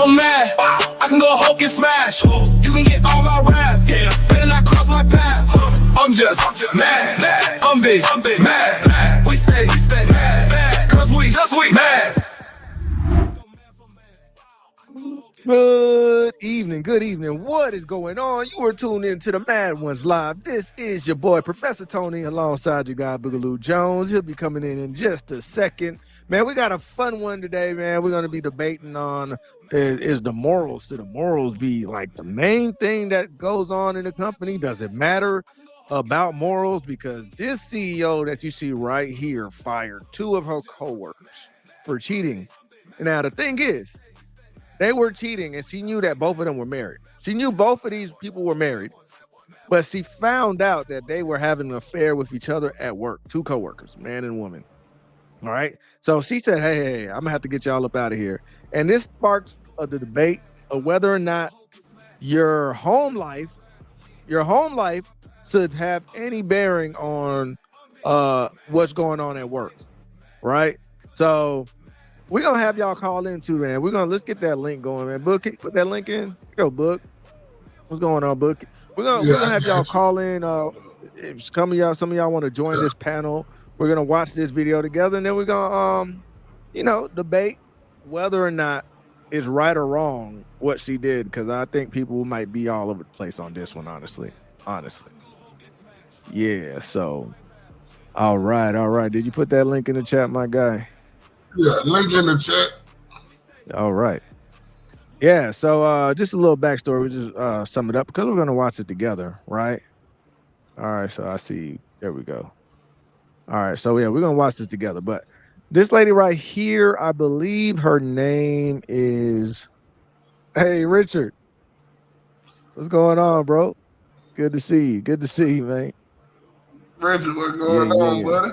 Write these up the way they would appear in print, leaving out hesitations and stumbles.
so mad, I can go Hulk and smash. You can get all my raps, better not cross my path. I'm just mad, I'm big, mad. We stay mad, cause we mad. Good evening. What is going on? You are tuned in to the Mad Ones Live. This is your boy, Professor Tony, alongside your guy, Boogaloo Jones. He'll be coming in just a second. Man, we got a fun one today, man. We're going to be debating on is the morals. Should the morals be like the main thing that goes on in the company? Does it matter about morals? Because this CEO that you see right here fired 2 of her coworkers for cheating. Now, the thing is, they were cheating, and she knew that both of them were married. She knew both of these people were married, but she found out that they were having an affair with each other at work. 2 coworkers, man and woman. All right. So she said, hey, I'm gonna have to get y'all up out of here. And this sparked the debate of whether or not your home life should have any bearing on what's going on at work. Right. So we're gonna have y'all call in too, man. Let's get that link going, man. Book, put that link in. Go, Book. What's going on, Book? We're gonna have y'all call in. If some of y'all want to join this panel, we're gonna watch this video together, and then we're gonna debate whether or not it's right or wrong what she did, because I think people might be all over the place on this one, honestly. Yeah. So, all right. Did you put that link in the chat, my guy? Yeah, link in the chat. All right. Yeah, so just a little backstory. We just sum it up because we're going to watch it together, right? All right, so I see. There we go. All right, so yeah, we're going to watch this together. But this lady right here, I believe her name is... Hey, Richard. What's going on, bro? Good to see you, man. Richard, what's going on, buddy?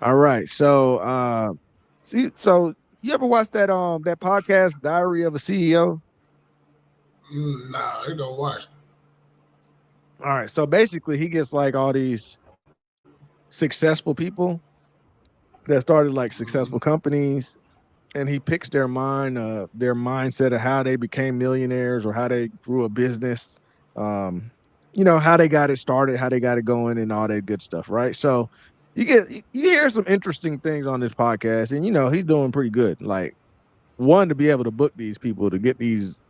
All right, so so you ever watch that podcast, Diary of a CEO? Nah, I don't watch it. All right, so basically he gets like all these successful people that started like successful companies, and he picks their mindset of how they became millionaires or how they grew a business, how they got it started, how they got it going, and all that good stuff, right? So you hear some interesting things on this podcast, and he's doing pretty good. Like, one, to be able to book these people, to get these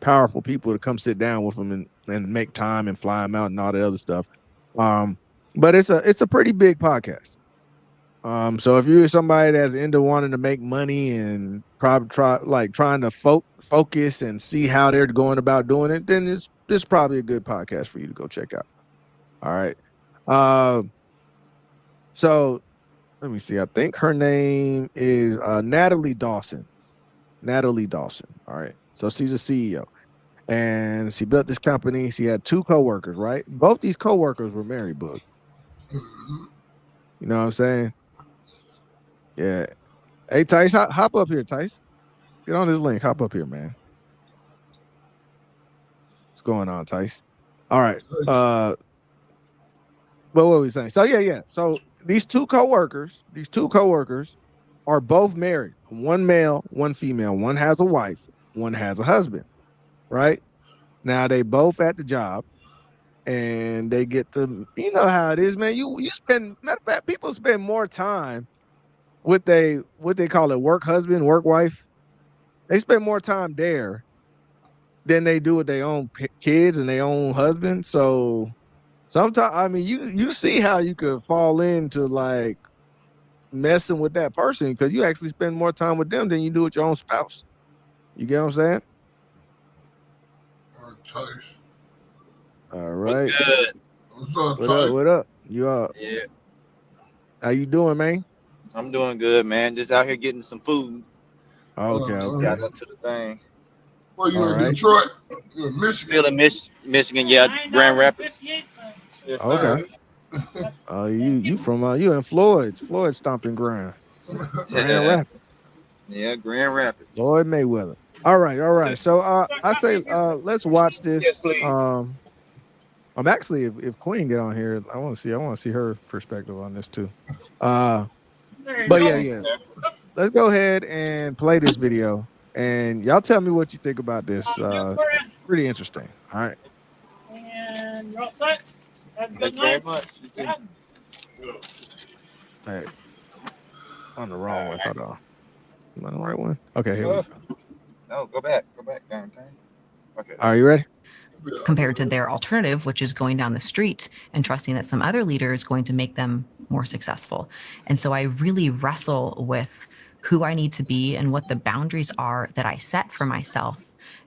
powerful people to come sit down with them and make time and fly them out and all that other stuff. But it's a pretty big podcast. So if you're somebody that's into wanting to make money and probably trying to focus and see how they're going about doing it, then it's probably a good podcast for you to go check out. All right. So let me see. I think her name is Natalie Dawson. All right. So she's a CEO, and she built this company. She had 2 coworkers, right? Both these coworkers were married, Book. You know what I'm saying? Yeah. Hey, Tice, hop up here, Tice. Get on this link. Hop up here, man. What's going on, Tice? All right. What were we saying? So yeah. So these two coworkers are both married. One male, one female. One has a wife, one has a husband. Right? Now they both at the job, and they get to, you know how it is, man. You spend, matter of fact, people spend more time with what they call it, work husband, work wife. They spend more time there than they do with their own kids and their own husband. So sometimes, I mean, you see how you could fall into like messing with that person because you actually spend more time with them than you do with your own spouse. You get what I'm saying? All right. What's good? What's up, What up? You up? Yeah, How you doing, man? I'm doing good, man. Just out here getting some food. Okay. Just got up to the thing. Well, you All in right. Detroit? You in Michigan? Still in Michigan, yeah, Grand Rapids. Yes, Okay. You in Floyd stomping ground. Grand Rapids. Yeah, Grand Rapids. Floyd Mayweather. All right. So I say let's watch this. Yes, please. I'm actually, if Queen get on here, I want to see her perspective on this too. But yeah. let's go ahead and play this video, and y'all tell me what you think about this. Pretty interesting. All right. And you're all set. Have a good Thank you very night. much. Yeah. Hey, on the wrong one. Hold on. Am I on the right one? Okay, here we go. No, go back. Go back. Darn thing. Okay. Are you ready? compared to their alternative, which is going down the street and trusting that some other leader is going to make them more successful. And so I really wrestle with who I need to be and what the boundaries are that I set for myself.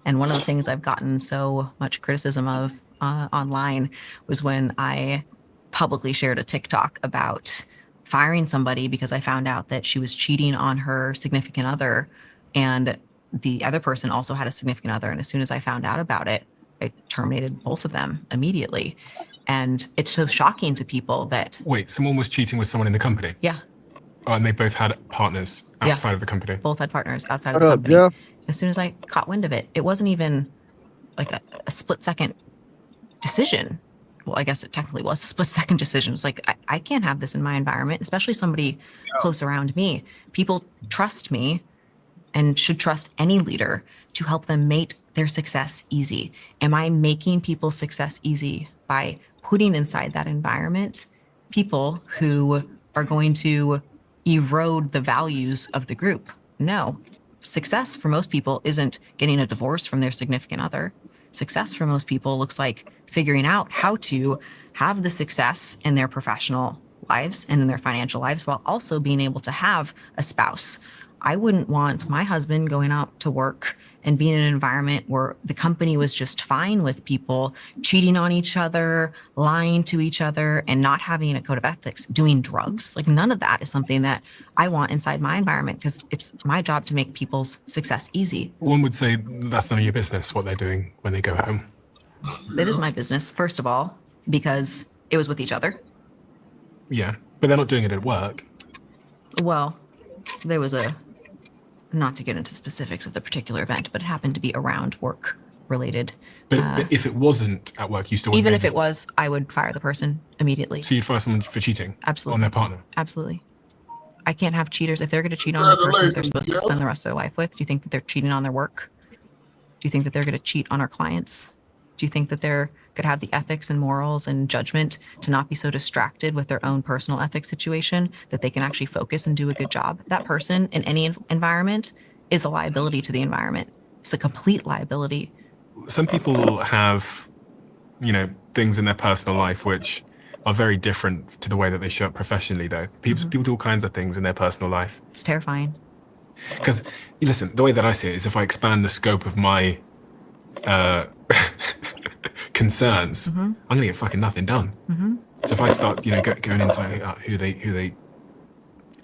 And one of the things I've gotten so much criticism of online was when I publicly shared a TikTok about firing somebody because I found out that she was cheating on her significant other, and the other person also had a significant other. And as soon as I found out about it, I terminated both of them immediately. And it's so shocking to people that, Wait, someone was cheating with someone in the company? yeah, Oh, and they both had partners outside of the company? both had partners outside What of the up, company. Jeff? As soon as I caught wind of it, it wasn't even like a split second decision. Well, I guess it technically was a split second decision. It's like, I can't have this in my environment, especially somebody close around me. People trust me and should trust any leader to help them make their success easy. Am I making people's success easy by putting inside that environment people who are going to erode the values of the group? No. Success for most people isn't getting a divorce from their significant other. Success for most people looks like figuring out how to have the success in their professional lives and in their financial lives while also being able to have a spouse. I wouldn't want my husband going out to work and being in an environment where the company was just fine with people cheating on each other, lying to each other, and not having a code of ethics, doing drugs. Like, none of that is something that I want inside my environment, because it's my job to make people's success easy. One would say that's none of your business what they're doing when they go home. It is my business, first of all, because it was with each other. Yeah, but they're not doing it at work. Well, there was not to get into specifics of the particular event, but it happened to be around work related. But if it wasn't at work, you still wouldn't Even make if it was, I would fire the person immediately. So you'd fire someone for cheating Absolutely. on their partner? Absolutely. I can't have cheaters. If they're going to cheat on the person that they're supposed to spend the rest of their life with, do you think that they're cheating on their work? Do you think that they're going to cheat on our clients? Do you think that they're going to have the ethics and morals and judgment to not be so distracted with their own personal ethics situation that they can actually focus and do a good job? That person in any environment is a liability to the environment. It's a complete liability. Some people have, things in their personal life which are very different to the way that they show up professionally, though. People do all kinds of things in their personal life. It's terrifying. Because, listen, the way that I see it is if I expand the scope of my concerns, I'm going to get fucking nothing done. So if I start, going into who they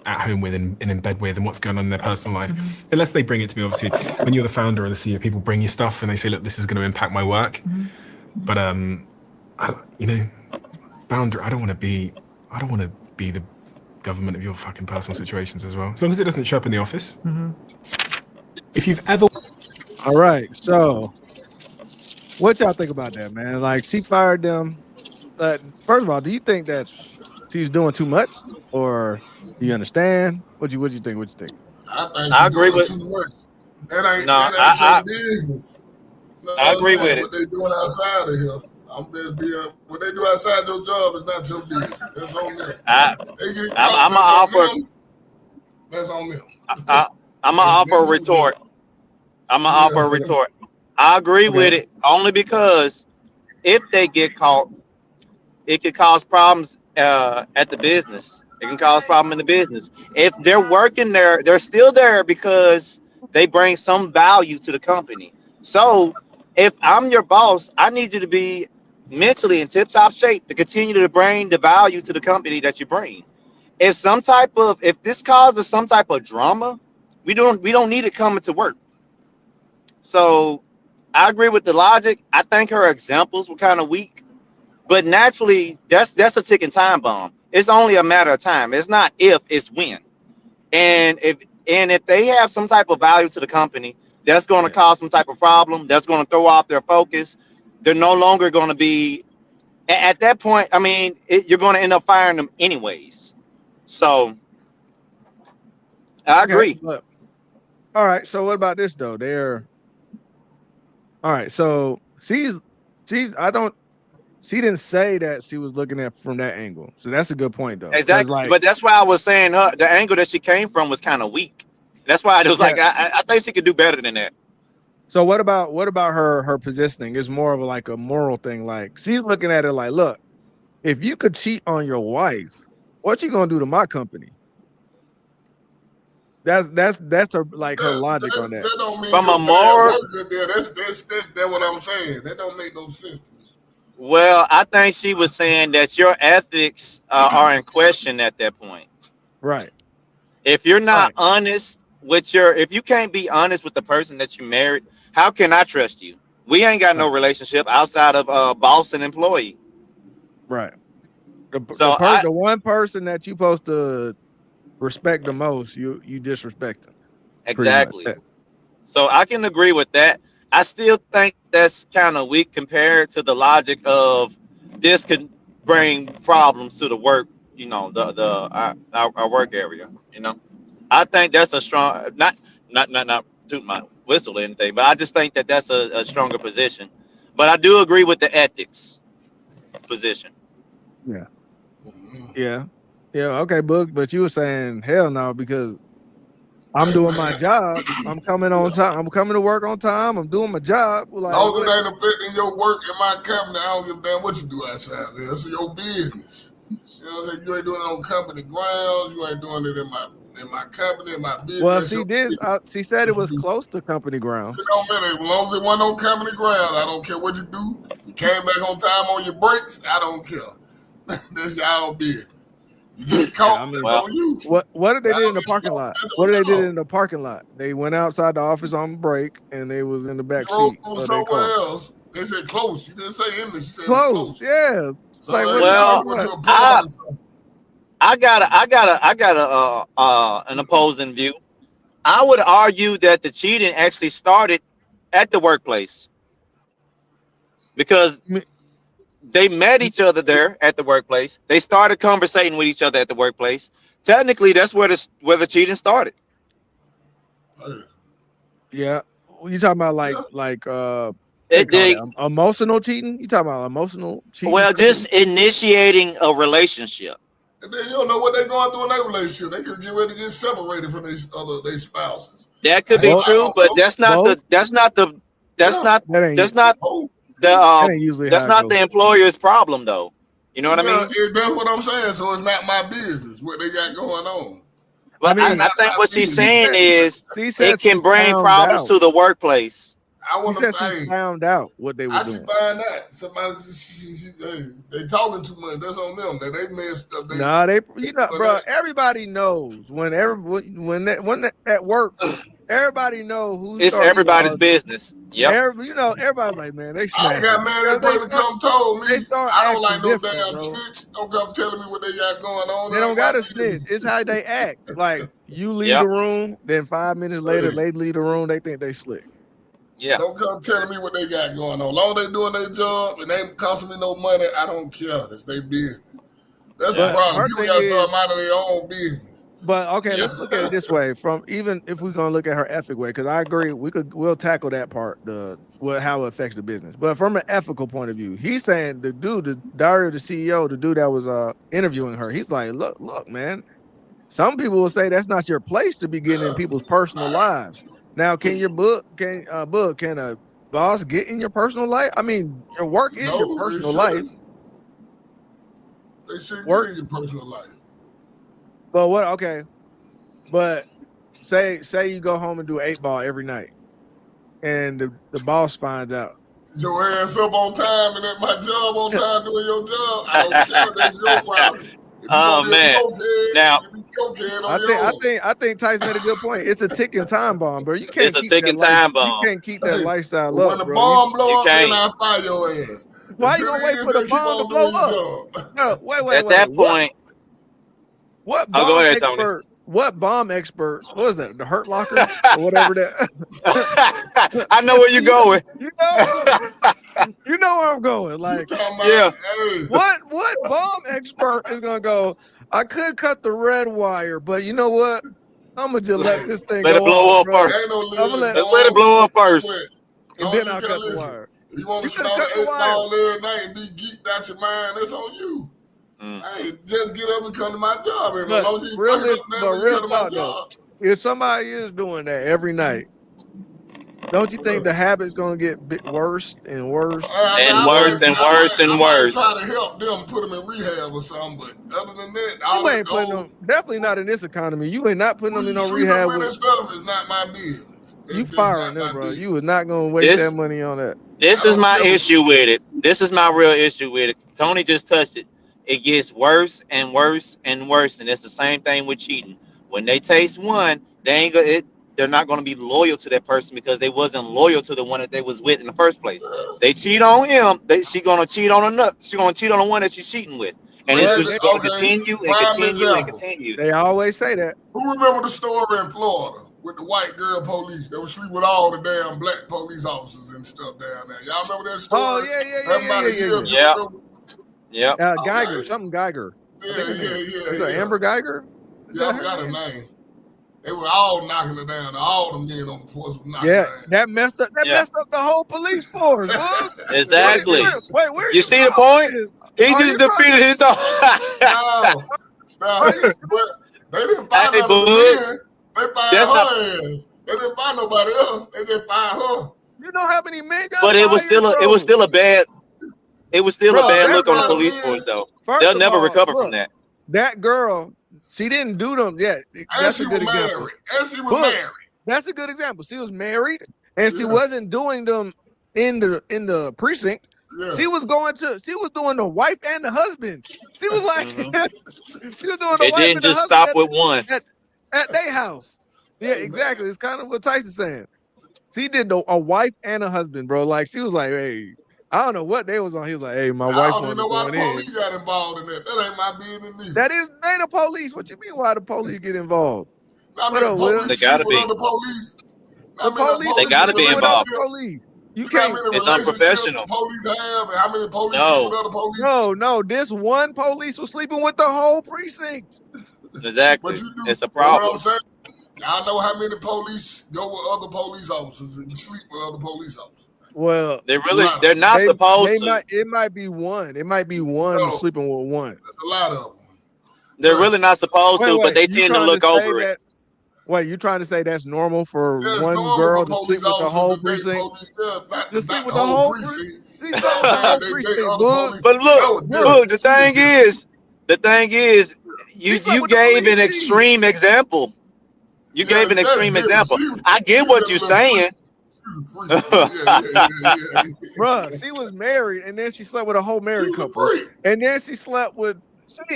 at home with and in bed with and what's going on in their personal life, unless they bring it to me, obviously, when you're the founder or the CEO, people bring you stuff and they say, look, this is going to impact my work. But, founder, I don't want to be the government of your fucking personal situations as well. As long as it doesn't show up in the office. If you've ever... All right, so what y'all think about that, man? Like, she fired them. First of all, do you think that she's doing too much, or do you understand? What you think? I agree with. Too much. That ain't I your business. I agree with it. What they doing outside of here, what they do outside your job is not your business. That's on them. I'm gonna offer. That's on them. I'm gonna offer a retort. I agree with it only because if they get caught, it could cause problems at the business. It can cause problem in the business. If they're working there, they're still there because they bring some value to the company. So if I'm your boss, I need you to be mentally in tip-top shape to continue to bring the value to the company that you bring. If this causes some type of drama, we don't need it coming to work. So I agree with the logic. I think her examples were kind of weak, but naturally that's a ticking time bomb. It's only a matter of time. It's not if, it's when. And if they have some type of value to the company, that's going to cause some type of problem. That's going to throw off their focus. They're no longer going to be at that point. I mean, you're going to end up firing them anyways. So I Okay, agree. but all right. So what about this though? All right. So she didn't say that she was looking at from that angle. So that's a good point though. 'Cause, Exactly. like, But that's why I was saying the angle that she came from was kind of weak. That's why it was like yeah. I think she could do better than that. So what about her positioning? It's more of like a moral thing. Like she's looking at it like, look, if you could cheat on your wife, what you gonna do to my company? That's her like her logic on that. That don't mean From you're a bad moral, worker there. That's what I'm saying. That don't make no sense to me. well, I think she was saying that your ethics are in question at that point. Right. If you're not Right. honest with if you can't be honest with the person that you married, how can I trust you? We ain't got no relationship outside of boss and employee. Right. So The one person that you supposed to respect the most, you disrespect them. exactly. Pretty much. So I can agree with that. I still think that's kind of weak compared to the logic of this could bring problems to the work, you know, our work area. You know, I think that's a strong not toot my whistle or anything, but I just think that that's a stronger position. But I do agree with the ethics position. Yeah. Yeah. Yeah. Okay, Book. But you were saying hell no because I'm doing my job. I'm coming on time. I'm coming to work on time. I'm doing my job. Like, As long as it ain't affecting your work in my company, I don't give a damn what you do outside there. It's your business. You know what I'm saying? You ain't doing it on company grounds. You ain't doing it in my company, in my business. well, she said it was close to company grounds. It don't matter. As long as it wasn't on company grounds, I don't care what you do. You came back on time on your breaks, I don't care. That's y'all business. You get caught, I mean, that's on you. What did they I do don't in the get parking caught, lot? that's What on did they do y'all. in the parking lot? They went outside the office on break and they was in the back Drove seat. through of their somewhere car. else. They said close. She didn't say in this. She said Close. close. Yeah. So Like, that's what y'all you went talking to a about? party or something. I got an opposing view. I would argue that the cheating actually started at the workplace because Me- they met each other there at the workplace. They started conversating with each other at the workplace. Technically, that's where the cheating started. Yeah. You talking about Yeah. what It they call they that? Emotional cheating? You talking about emotional cheating? well, just initiating a relationship. And then you don't know what they're going through in their relationship. They could get ready to get separated from their spouses. That could be Well, I true, don't but know. that's not both. that's not Yeah. That ain't usually that's how it not goes. the employer's problem though. You know what I Yeah, mean? that's what I'm saying. So it's not my business what they got going on. But I mean, I think what she's She saying is she it said can she bring found problems out. to the workplace. I She want said to she say, found out what they were I should doing. find out. Somebody, they talking too much. That's on them. They messed up. Nah, bro. They, Everybody knows at work, everybody know who It's started. everybody's business. Yep. Everybody's like, man, they I smashing. got mad at Because person come told me they start I don't like acting no different, damn bro. snitch. Don't come telling me what they got going on. They It don't ain't got my to snitch. business. It's how they act. Like you leave Yep. the room, then 5 minutes later, Hey. they leave the room. They think they slick. Yeah. Don't come telling me what they got going on. Long as they doing their job and they ain't costing me no money, I don't care. It's their business. That's the But problem. her People thing got to start is, minding their own business. but okay, Yeah. let's look at it this way. From even if we're gonna look at her ethic way, because I agree, we'll tackle that part, how it affects the business. But from an ethical point of view, he's saying the Dario, the CEO, the dude that was interviewing her, he's like, look, man. Some people will say that's not your place to be getting in people's personal lives. Now, can a boss get in your personal life? I mean, your work is your No, they personal life. shouldn't. They shouldn't Work- get in your personal life. But what? Okay, but say you go home and do 8-ball every night, and the boss finds out. Your ass up on time and at my job on time doing your job. I don't care. That's your problem. If you Oh, gonna be man. a cokehead, Now- you be cokehead on your own. I think Tyson made a good point. It's a ticking time bomb, bro. You can't It's a keep ticking that time You bomb. can't keep that Hey, lifestyle But when up, the bro. bomb blow you up, then can't. I fire your ass. Why Until you gonna then, wait for the just keep bomb to on blow doing your up? job. No, wait. At that point, What Oh, go bomb ahead, Tony. expert? What bomb expert? What is that? The Hurt Locker or whatever that. I know where you're going. You know where I'm going. You Like, talking about, Yeah. hey, what bomb expert is gonna go? I could cut the red wire, but you know what? I'm gonna just let this thing Let it go blow off, up bro. first. Ain't no I'ma let- Let's let it blow up first. And then I'll cut the wire. If you want You to could've snort cut the an 8 wire. ball every night and be geeked out your mind, that's on you. Hey, just get up and come to my job. And as long as you fuck Real, up now but when you real come to my talk though, job. if somebody is doing that every night, don't you think the habit's gonna get worse and worse? And worse and worse and worse. I might try to help them, put them in rehab or something, but other than that, all You that ain't putting them, definitely not in this economy. You ain't not putting them in no sleeping rehab. with and stuff is not my business. You It's just firing not them, my bro. business. You was not gonna waste This- that money on that. This I is don't my care. issue with it. This is my real issue with it. Tony just touched it. It gets worse and worse and worse, and it's the same thing with cheating. When they taste one, they're not going to be loyal to that person because they wasn't loyal to the one that they was with in the first place. They cheat on him. She gonna cheat on another. She gonna cheat on the one that she's cheating with, and it's Well, just going to okay, continue and prime continue and example. continue. They always say that. Who remember the story in Florida with the white girl police that was sleeping with all the damn black police officers and stuff down there? Y'all remember that story? Oh yeah. Happened about a year or two Yeah. ago. Yep. Geiger, something Geiger. Yeah, Is it Amber Geiger? Is Yeah, I that her forgot her name? name. They were all knocking her down. All the men on the force were knocking Yeah, her down. that messed up. That Yeah. messed up the whole police force, bro. Exactly. Wait, where You see the point? He Are just you defeated his own. No, but they didn't find Hey, none of bud. the men. They find That's her not- ass. They didn't find nobody else. They just find her. You know how many men got But it was fired, still a bad. It was still Bro, a bad that look on the girl police is- force, though. First They'll of never all, recover look, from that. That girl, she didn't do them yet. And That's she a was good married. example. And she was Look. married. That's a good example. She was married and she Yeah. wasn't doing them in the precinct. Yeah. She was doing the wife and the husband. She was like, she was doing the It wife didn't and the just husband stop with one. at their house. Yeah, Hey, exactly. man. It's kind of what Tyson's saying. She did a wife and a husband, bro. Like she was like, hey, I don't know what they was on. He was like, hey, my I wife don't even wanted know why the going in. police got involved in that. That ain't my business neither. That is they the police. What you mean? Why the police get involved? I what mean, up, the Will? police They sleep gotta with be. other police. The police, They gotta be involved. Police. You You know how can't. many It's relationships unprofessional. police have and how many police No. sleep with other police? No. This one police was sleeping with the whole precinct. Exactly. But you do. It's a But what I'm problem. saying, y'all know how many police go with other police officers and sleep with other police officers. Well, They're not supposed they to. It might be one. It might be one No. sleeping with one. There's a lot of them. They're really not supposed to, but they you tend to trying look say over it. that- Wait, you trying to say that's normal for Yeah, it's one normal girl for to sleep police with the officers whole to date precinct? police. Yeah, not Just sleep not with the the whole whole precinct. She slept with the whole They date precinct, other bud. police. But look, No, look, the thing is, She slept you with the gave police an chief. extreme example. You Yeah, gave an that's extreme different. example. She was- I get she what was you're a little saying. Yeah. Bruh, she was married and then she slept with a whole She married was a couple. freak. And then she slept with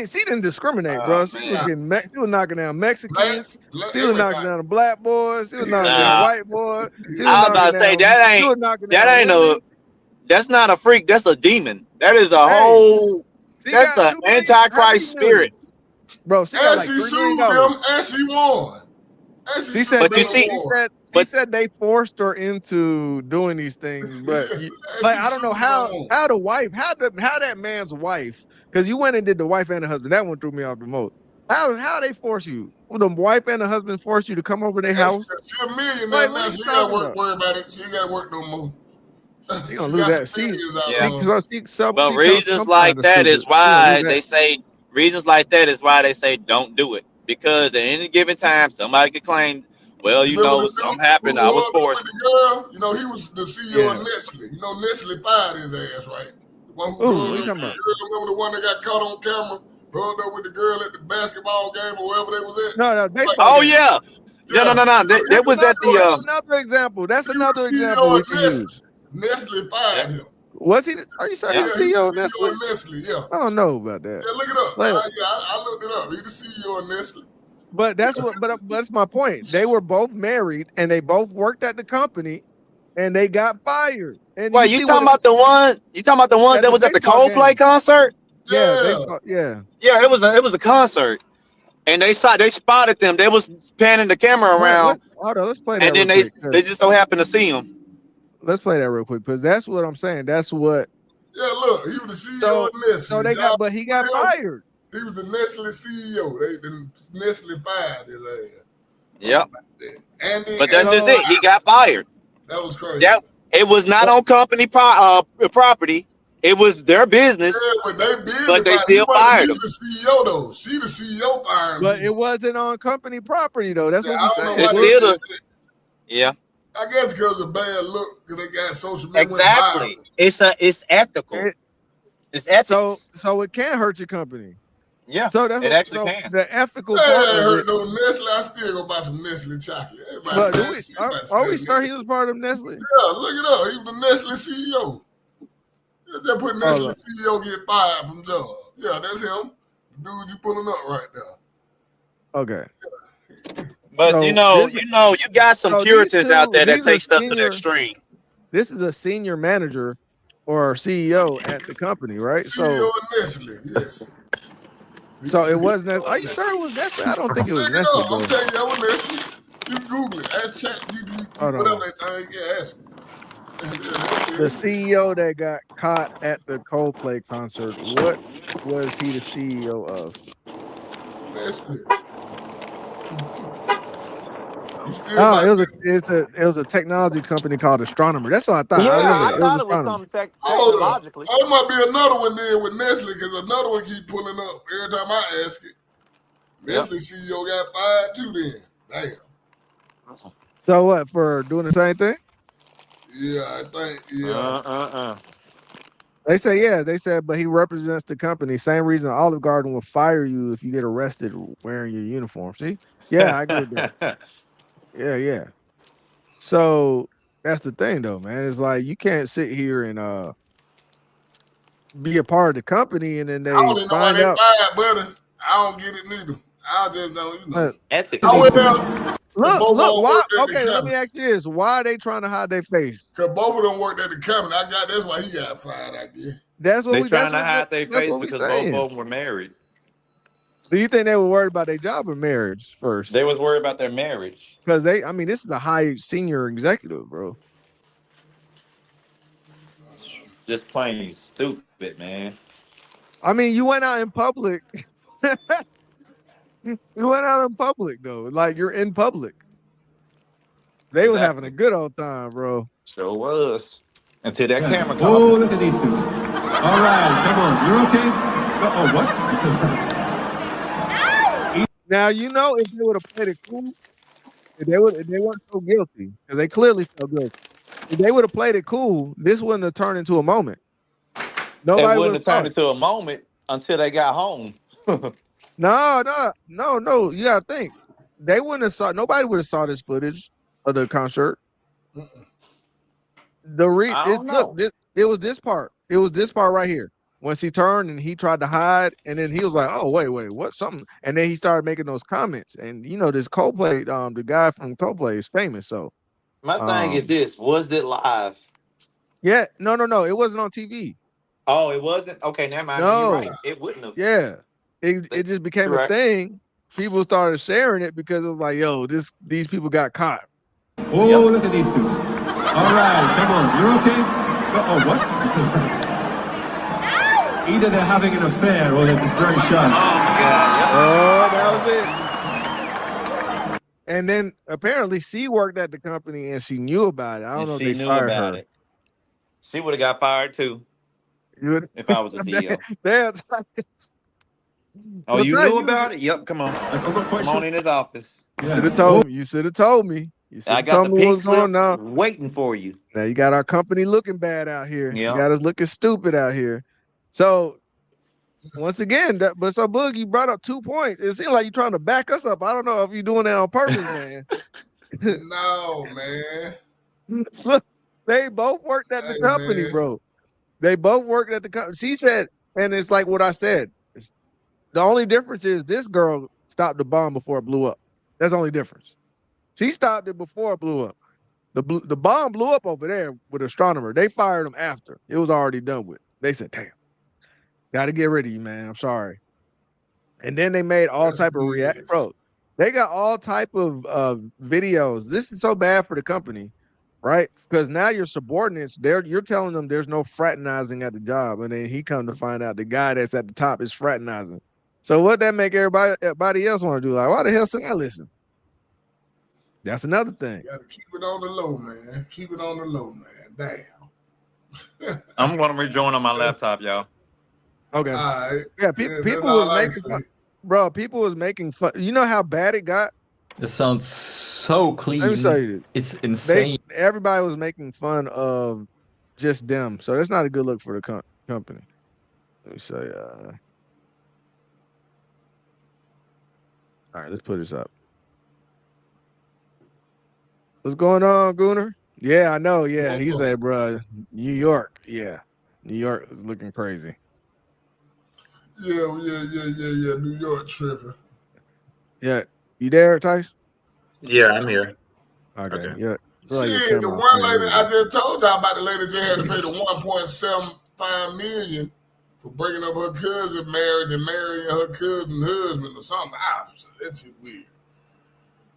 she didn't discriminate, Oh, bro. She was man. she was knocking down Mexicans. Blacks, She was knocking down the black boys. She was knocking Nah. down white boys. She I was knocking about to say, down- that she ain't- was knocking that down ain't women. That's not a freak. That's a demon. That is a Hey, whole. She That's got an 2 million. antichrist How many spirit. million? Bro, she got And like she $3 sued million. them and she won. And She sued said, But them you and see- won. she said they forced her into doing these things, but And like she I don't know sued how them and won. how that man's wife, because you went and did the wife and the husband. That one threw me off the most. How they force you? Will the wife and the husband force you to come over their house? She's a millionaire Like, what now. are She you got talking to about? worry about it. She got to work no more. She gonna lose that. She But reasons like that is why reasons like that is why they say don't do it, because at any given time somebody could claim, well, you know, something happened. I was forced. The girl, you know, he was the CEO Yeah. of Nestle. You know, Nestle fired his ass, right? The one who Ooh, hugged what you up talking with about? the girl, remember the one that got caught on camera, hugged up with the girl at the basketball game or wherever they was at? No, baseball Oh game. yeah. No. That was at the That's another example. That's He another was CEO example we of can Nestle. use. Nestle fired him. Was he? Are you sorry? Yeah. He's he CEO was of Nestle? CEO of Nestle, yeah. I don't know about that. Yeah, look it up. Like- I looked it up. He's the CEO of Nestle. But that's what. But that's my point. They were both married and they both worked at the company, and they got fired. And Wait, you talking about the one? You talking about the one At that the was at the baseball Coldplay game. concert? Yeah, Yeah. baseball, yeah. Yeah, it was a concert, and they spotted them. They was panning the camera around, Hold on, let's play that. and then real quick, they just so happened to see him. let's play that real quick because that's what I'm saying. That's what. Yeah, look, he was the CEO So- of Nestle. So they got, but he got fired. He was the Nestle CEO. The Nestle fired his ass. Yep. Andy, But that's Andy, just it. He got fired. that was crazy. That it was not on company property. It was their business, Yeah, but they busy but they about it. He still fired him. the CEO though. She the CEO firing But people. it wasn't on company property though. That's Yeah, what I we don't saying. know It's why still they a did that. yeah. I guess because of bad look, because they got social media. Exactly. It's ethical. It- It's ethics. So it can hurt your company. Yeah. So that's It what, actually so can. the ethical Man, part I ain't of heard it. no Nestle. I still go buy some Nestle chocolate. Everybody But mad shit about are we Nestle. sure he was part of Nestle? Yeah, look it up. He was the Nestle CEO. They put Nestle look. CEO get fired from job. Yeah, that's him. The dude you pulling up right now. Okay. But So you know, this- you got some so these Puritans out two- there that these are take stuff to the senior- extreme. This is a senior manager or CEO at the company, right? CEO of Nestle, yes. So it wasn't. Are you sure it was Nestle? I don't think it was Look it Nestle, up. bro. I'm telling you, that was Nestle. You can Google it. Ask ChatGPT, Hold whatever on. that thing. Yeah, ask it. The CEO that got caught at the Coldplay concert. What was he the CEO of? Nestle. You still Oh, might it was a technology company called Astronomer. That's what I thought. I remember that. It was Astronomer. Hold on. Oh, there might be another one there with Nestle because another one keep pulling up every time I ask it. Nestle CEO got fired too then. Damn. So what, for doing the same thing? Yeah, I think, yeah. They said, but he represents the company. Same reason Olive Garden will fire you if you get arrested wearing your uniform. See? Yeah, I agree with that. Yeah. So that's the thing though, man. It's like you can't sit here and be a part of the company and then I don't they even know why find they out. fired, buddy. I don't get it neither. I just know, Ethics. I went down. Look, why? Worked at the Okay, let company. me ask you this: why are they trying to hide their face? Because both of them worked at the company. That's why he got fired, I guess. That's what They we. trying That's to hide their that's face what we because both saying. of them were married. Do you think they were worried about their job or marriage first? They was worried about their marriage. Because this is a high senior executive, bro. Just plain stupid, man. I mean, you went out in public. You went out in public though, like you're in public. They was having a good old time, bro. Sure was. Until that camera caught Oh, them. look at these two. All right, come on. You're okay? Oh, what? Now you know if they would have played it cool, if they weren't so guilty, because they clearly felt guilty. If they would have played it cool, this wouldn't have turned into a moment. It Nobody would wouldn't have have turned into a moment until they got home. No. You gotta think. They wouldn't have saw. Nobody would have saw this footage of the concert. I don't know. It was this part. It was this part right here. Once he turned and he tried to hide, and then he was like, "Oh, wait, what? Something?" And then he started making those comments. And this Coldplay, the guy from Coldplay is famous. So My thing is this: was it live? yeah, no, it wasn't on TV. Oh, it wasn't. Okay, never mind. No. You're right. It wouldn't have. Yeah, it just became You're a right. thing. People started sharing it because it was like, "Yo, these people got caught." Oh, look at these two. All right, come on. You're okay? Oh, what? Either they're having an affair or they're just very shy. Oh, that was it. And then apparently she worked at the company and she knew about it. I don't know if She they knew fired about her. it. She would have got fired too if I was a CEO. That's Oh, you Sometimes knew you- about it? Yep. Come on. I've got a Come on question. in his office. You should have told me. You should have told me. You should I have got told the me pink what's going slip on. waiting for you. Now you got our company looking bad out here. You Yeah. got us looking stupid out here. So once again, so Boog, you brought up 2 points. It seems like you're trying to back us up. I don't know if you're doing that on purpose, man. No, man. Look, they both worked at the Hey, company, man. bro. They both worked at the company. She said, and it's like what I said. The only difference is this girl stopped the bomb before it blew up. That's the only difference. She stopped it before it blew up. The bomb blew up over there with Astronomer. They fired him after. It was already done with. They said, damn, got to get rid of you, man. I'm sorry. And then they made all That's type of BS. bro. They got all type of videos. This is so bad for the company, right? Because now your subordinates, you're telling them there's no fraternizing at the job, and then he come to find out the guy that's at the top is fraternizing. So what that make everybody else want to do? Like, why the hell should I listen? That's another thing. You gotta keep it on the low, man. Keep it on the low, man. Damn. I'm gonna rejoin on my laptop, y'all. Okay. All right. Yeah, Yeah, people that's all was I making say. fun. Bro, people was making fun. You know how bad it got? It sounds so clean. Let me say this. It's insane. Everybody was making fun of just them. So that's not a good look for the company. Let me say, all right, let's put this up. What's going on, Gooner? Yeah, I know. Yeah, he said, bro, New York. Yeah, New York is looking crazy. Yeah. New York tripping. Yeah, you there, Tice? Yeah, I'm here. Okay. Yeah. See, the one lady I just told y'all about, the lady just had to pay the $1.75 million for breaking up her cousin marriage and marrying her cousin's husband or something. That's weird.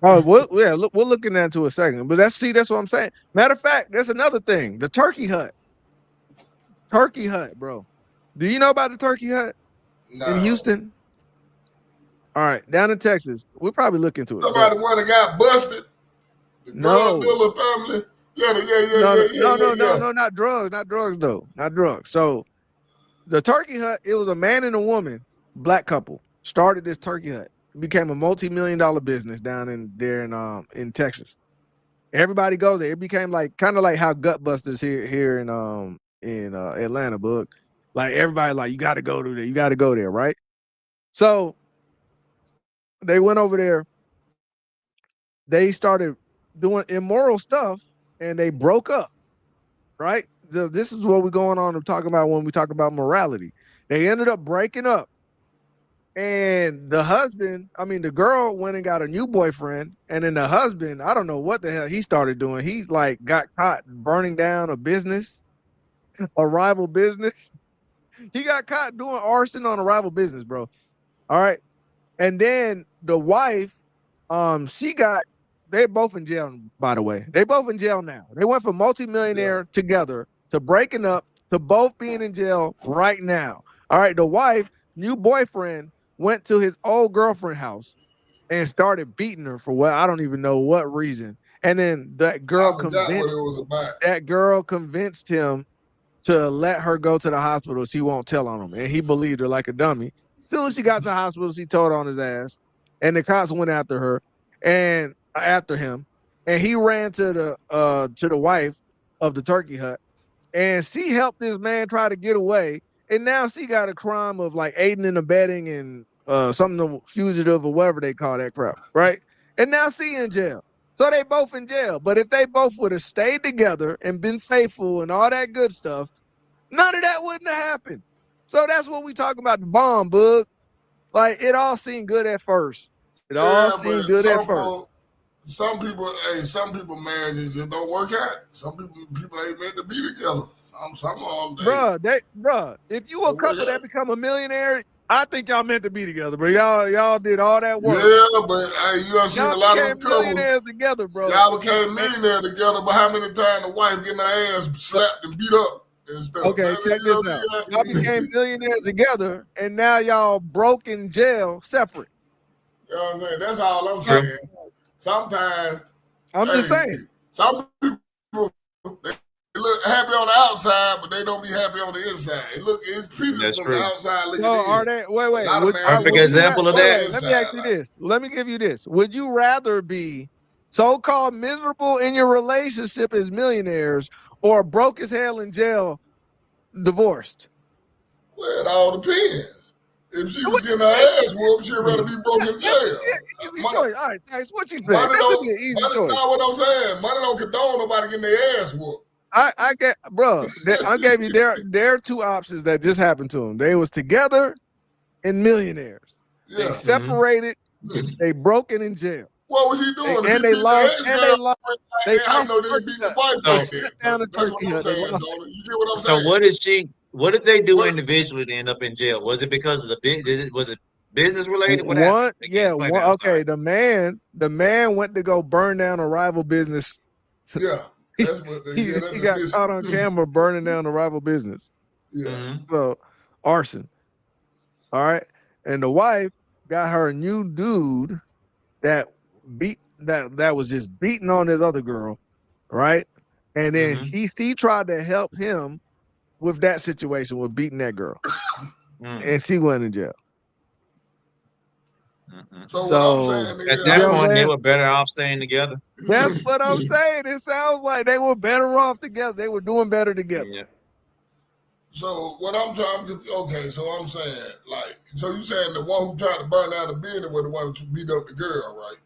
Oh, we're looking into a second, but that's what I'm saying. Matter of fact, there's another thing: the Turkey Hut. Turkey Hut, bro. Do you know about the Turkey Hut in Houston? All right, down in Texas, we'll probably look into it. Somebody one that got busted. The drug dealer family. No, not drugs though, not drugs. So the Turkey Hut, it was a man and a woman, black couple, started this Turkey Hut. It became a multi-million-dollar business down in Texas. Everybody goes there. It became kind of like how Gutbusters here in Atlanta, book. Like everybody you got to go to there. You got to go there, right? So they went over there. They started doing immoral stuff, and they broke up. Right? This is what we're going on to talk about when we talk about morality. They ended up breaking up. And the girl went and got a new boyfriend. And then the husband, I don't know what the hell he started doing. He got caught burning down a business, a rival business. He got caught doing arson on a rival business, bro. All right. And then the wife, they're both in jail, by the way. They're both in jail now. They went from multimillionaire together to breaking up to both being in jail right now. All right. The wife, new boyfriend, went to his old girlfriend's house and started beating her for I don't even know what reason. And then that girl convinced him to let her go to the hospital so he won't tell on him. And he believed her like a dummy. As soon as she got to the hospital, she told on his ass. And the cops went after her and after him. And he ran to the wife of the Turkey Hut. And she helped this man try to get away. And now she got a crime of aiding and abetting and something fugitive or whatever they call that crap, right? And now she in jail. So they both in jail. But if they both would have stayed together and been faithful and all that good stuff, none of that wouldn't have happened. So that's what we talk about, the bomb, bug. It all seemed good at first. It all seemed good at first. Some people marriages just don't work out. Some people ain't meant to be together. Some of them, bruh, if you a couple that become a millionaire, I think y'all meant to be together, bro. Y'all did all that work. Yeah, but you done seen a lot of millionaires together, bro. Y'all became millionaires together, but how many times the wife getting her ass slapped and beat up and stuff? Okay, check this out. Y'all became millionaires together, and now y'all broke in jail separate. You know what I'm saying? That's all I'm saying. Sometimes I'm just saying. Some people they look happy on the outside, but they don't be happy on the inside. It's people from the outside looking in. Are they? Wait. Perfect example of that. Let me ask you this. Let me give you this. Would you rather be so-called miserable in your relationship as millionaires or broke as hell in jail, divorced? Well, it all depends. If she was getting her ass whooped, she'd rather be broke in jail. Easy choice. All right, Tice, what you think? That would be an easy choice. That's what I'm saying. Money don't condone nobody getting their ass whooped. I gave you their two options that just happened to them. They was together and millionaires. Yeah. They separated. They broke it in jail. What was he doing? And they lost. They know they beat the wife down the Turkey Hut. You get what I'm So saying? what did they do individually to end up in jail? Was it because of was it business related? What happened? Okay. The man went to go burn down a rival business. Yeah. He got caught on camera burning down a rival business. Yeah. So arson. All right. And the wife got her new dude that beat that was just beating on this other girl, right? And then Mm-hmm. she tried to help him with that situation with beating that girl, and she went in jail. So what So, I'm saying is, At you that know what I'm point, they saying? were better off staying together. That's what I'm saying. It sounds like they were better off together. They were doing better together. Yeah. so what I'm trying to okay, so I'm saying, like, so you saying the one who tried to burn down the building was the one who beat up the girl, right?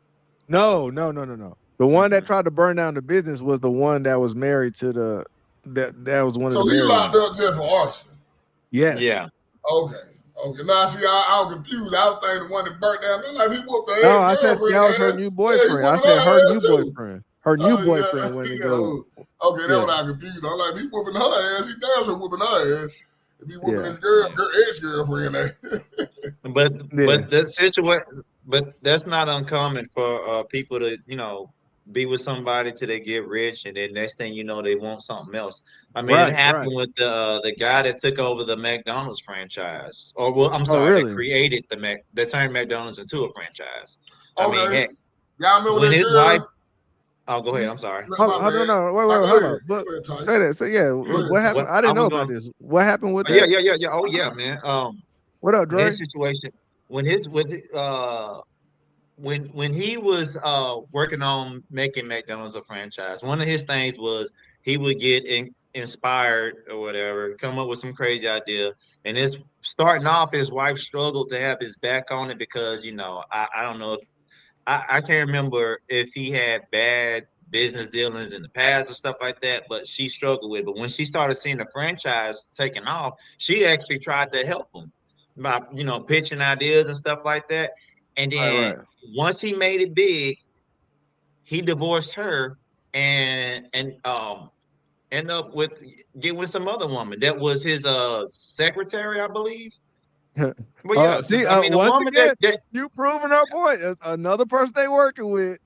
No. The one that tried to burn down the business was the one that was married to the that was one of So the he married locked ones. up there for arson. Yes. Yeah. Okay. Now, see, I was confused. I was thinking the one that burnt down. Like, he whooped the No, ass I said girlfriend. that was her ass. new Yeah, he boyfriend. I whooping said her ass new too. boyfriend. Her new Yeah, boyfriend went and go. okay, that's Yeah. what I confused. I'm like, he whooping her ass. He damn sure whooping her ass. If he whooping Yeah. his ex-girlfriend ass. But the situation, but that's not uncommon for people to, you know, be with somebody till they get rich, and then next thing you know, they want something else. I mean, it Right. happened with the guy that took over the McDonald's franchise, or well, I'm Oh, sorry, that really? created that turned McDonald's into a franchise. I mean, Okay. heck, Y'all remember when that his girl? wife, oh, go ahead, I'm sorry. My Hold bad. on. Wait. Go Hold ahead. up. But Go ahead, Ty. say that. So yeah, what happened? What I I didn't know was about going, this. What happened with yeah, that? Oh yeah, man. What up, His Dre? situation when he was working on making McDonald's a franchise, one of his things was he would get inspired or whatever, come up with some crazy idea. And it's starting off, his wife struggled to have his back on it because, you know, I don't know if I can't remember if he had bad business dealings in the past or stuff like that, but she struggled with it. But when she started seeing the franchise taking off, she actually tried to help him by, you know, pitching ideas and stuff like that. And then Right. once he made it big, he divorced her and end up with getting with some other woman that was his secretary, I believe. But yeah, See, I mean, the once woman again, that you proving our point. There's another person they working with.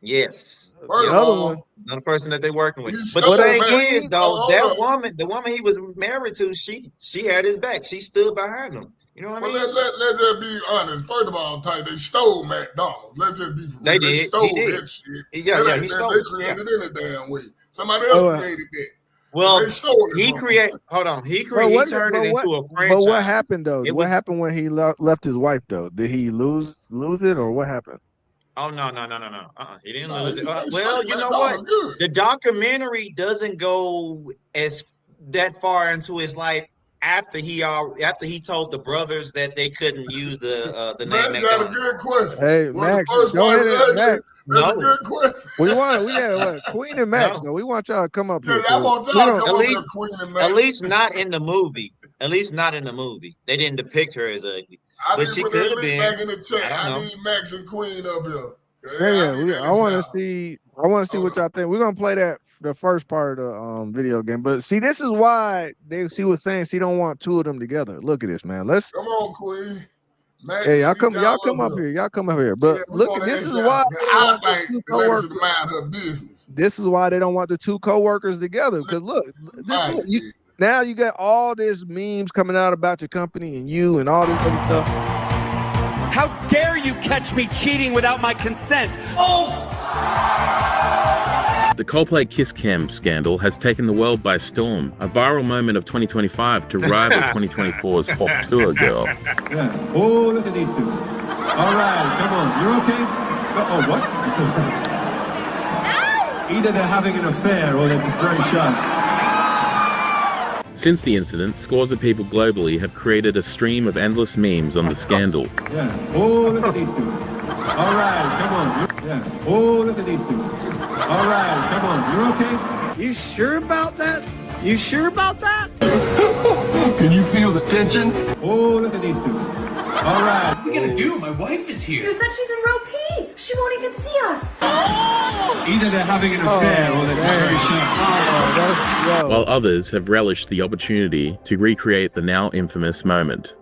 yes, First of Another all, one. another person that they're working with. he But the stole thing back. is, though, Hold that up. woman, the woman he was married to, she had his back. She stood behind him. You know what I Well, mean? let's just be honest. First of all, Ty, they stole McDonald's. Let's just be for real. They They did. stole He did. that shit. Yeah, That yeah, ain't he that stole they it. Yeah. created any damn way. Somebody else Oh, created that. Well, They stole it he from him. create. Hold on. He But turned it into a but franchise. what happened though? It What was. happened when he left his wife though? Did he lose it or what happened? Oh no. He didn't Nah, lose it. they Well, straight you know what? McDonald's good. The documentary doesn't go as that far into his life after he told the brothers that they couldn't use the name Max got a McDonald's. good question. Hey, Well, the Max, first go wife ahead was and Max. That's a No, good question. We had what? Queen and Max no. though. We want y'all to come up Yeah, here. y'all So want we y'all to don't. come At up here, least, Queen and at Max. least not in the movie. At least not in the movie. They didn't depict her as ugly, I but need she to put could that have link been. back in the chat. I I don't know. need Max and Queen up here. Yeah. I need that I want to sound. see. I want to see what y'all think. We're gonna play the first part of the video game. But see, this is why she was saying she don't want two of them together. Look at this, man. Let's. Come on, Queen. Max, Hey, we y'all need come y'all up up here. here. Y'all come up here. Yeah, But we look want at that this is sound. why they don't I want the think two the lady coworkers. should mind her business. This is why they don't want the two coworkers together. Because look, this is Mind it. now you got all this memes coming out about your company and you and all this other stuff. How dare you catch me cheating without my consent? Oh! The Coldplay Kiss Cam scandal has taken the world by storm, a viral moment of 2025 to rival 2024's Hot Tour Girl. Yeah. Oh, look at these two. All right, come on. You're okay? Oh, what? Either they're having an affair or they're just very shy. Since the incident, scores of people globally have created a stream of endless memes on the scandal. Yeah. Oh, look at these two. All right, come on. Yeah. Oh, look at these two. All right, come on. You're okay? You sure about that? You sure about that? Can you feel the tension? Oh, look at these two. All right. What are you gonna do? My wife is here. You said she's in row P. She won't even see us. Either they're having an affair or they're just very shy. While others have relished the opportunity to recreate the now infamous moment.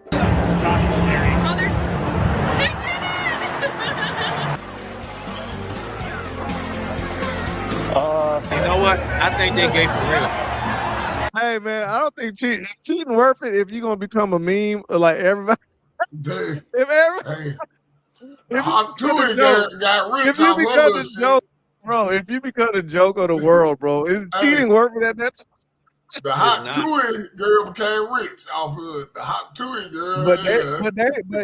You know what? I think they gay for real. Hey man, I don't think cheating worth it if you're gonna become a meme like everybody. Hey, If everybody, Hawk Tui got rich If you off become other a shit. joke, bro, if you become a joke of the world, bro, is cheating work for that? The Hot Tui girl became rich off of the Hot Tui girl. But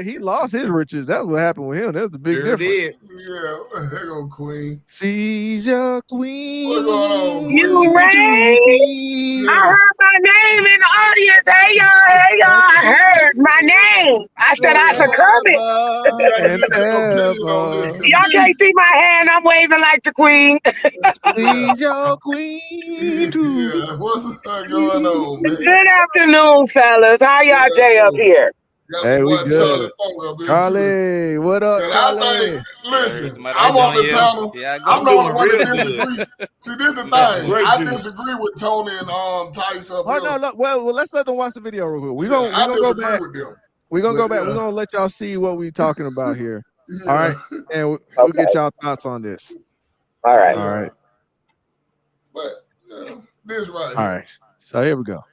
he lost his riches. That's what happened with him. That's the big difference. Yeah, there go Queen. She's your queen. What's going on, Queen? You rang. I heard my name in the audience. Hey y'all, I heard my name. I said I succumbed. Y'all can't see my hand. I'm waving like the queen. She's your queen too. Yeah, what's going on, man? Good afternoon, fellas. How y'all day up here? Hey, we good. Charlie, what up, Charlie? Listen, I'm on the panel. I'm the only one that disagree. See, this is the thing. I disagree with Tony and Tice up here. No, well, let's let them watch the video real quick. We're gonna go back. We're gonna go back. We're gonna let y'all see what we're talking about here. All right, and we'll get y'all thoughts on this. All right. All right. But this right. All right. So here we go.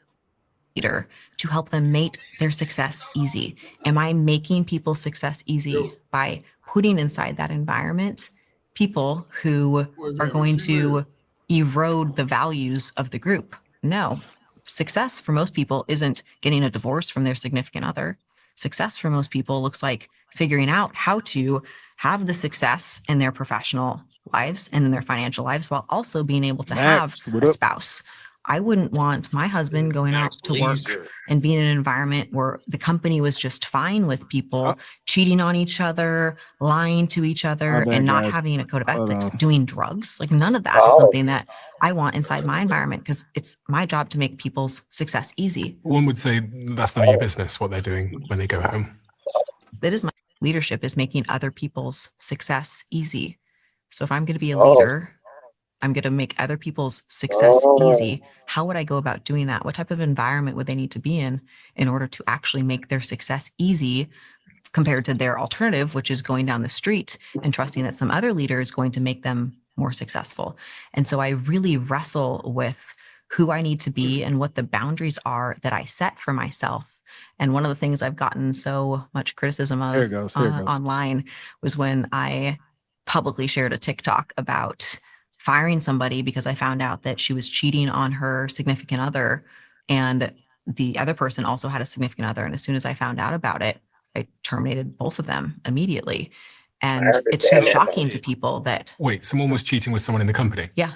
Leader to help them make their success easy. Am I making people's success easy by putting inside that environment people who are going to erode the values of the group? No. Success for most people isn't getting a divorce from their significant other. Success for most people looks like figuring out how to have the success in their professional lives and in their financial lives while also being able to have a spouse. I wouldn't want my husband going out to work and being in an environment where the company was just fine with people cheating on each other, lying to each other, and not having a code of ethics, doing drugs. Like none of that is something that I want inside my environment because it's my job to make people's success easy. One would say that's none of your business what they're doing when they go home. That is my leadership, is making other people's success easy. So if I'm going to be a leader, I'm going to make other people's success easy. How would I go about doing that? What type of environment would they need to be in order to actually make their success easy compared to their alternative, which is going down the street and trusting that some other leader is going to make them more successful? And so I really wrestle with who I need to be and what the boundaries are that I set for myself. And one of the things I've gotten so much criticism of online was when I publicly shared a TikTok about firing somebody because I found out that she was cheating on her significant other, and the other person also had a significant other. And as soon as I found out about it, I terminated both of them immediately. And it's so shocking to people that— Wait, someone was cheating with someone in the company? Yeah.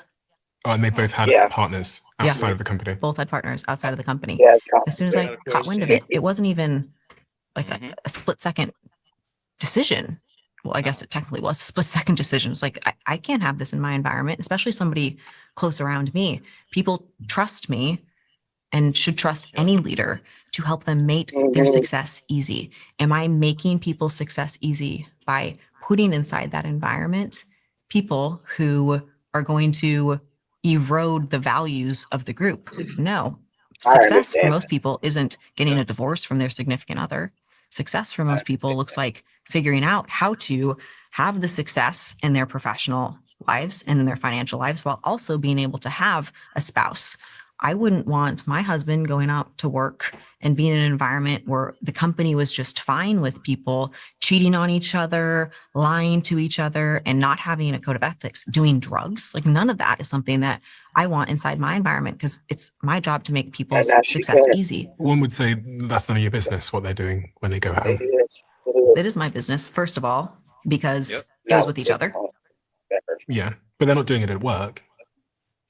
Oh, and they both had partners outside of the company? Both had partners outside of the company. As soon as I caught wind of it, it wasn't even like a split-second decision. Well, I guess it technically was a split-second decision. It's like, I can't have this in my environment, especially somebody close around me. People trust me and should trust any leader to help them make their success easy. Am I making people's success easy by putting inside that environment people who are going to erode the values of the group? No. Success for most people isn't getting a divorce from their significant other. Success for most people looks like figuring out how to have the success in their professional lives and in their financial lives while also being able to have a spouse. I wouldn't want my husband going out to work and being in an environment where the company was just fine with people cheating on each other, lying to each other, and not having a code of ethics, doing drugs. Like none of that is something that I want inside my environment because it's my job to make people's success easy. One would say that's none of your business what they're doing when they go home. It is my business, first of all, because it was with each other. Yeah, but they're not doing it at work.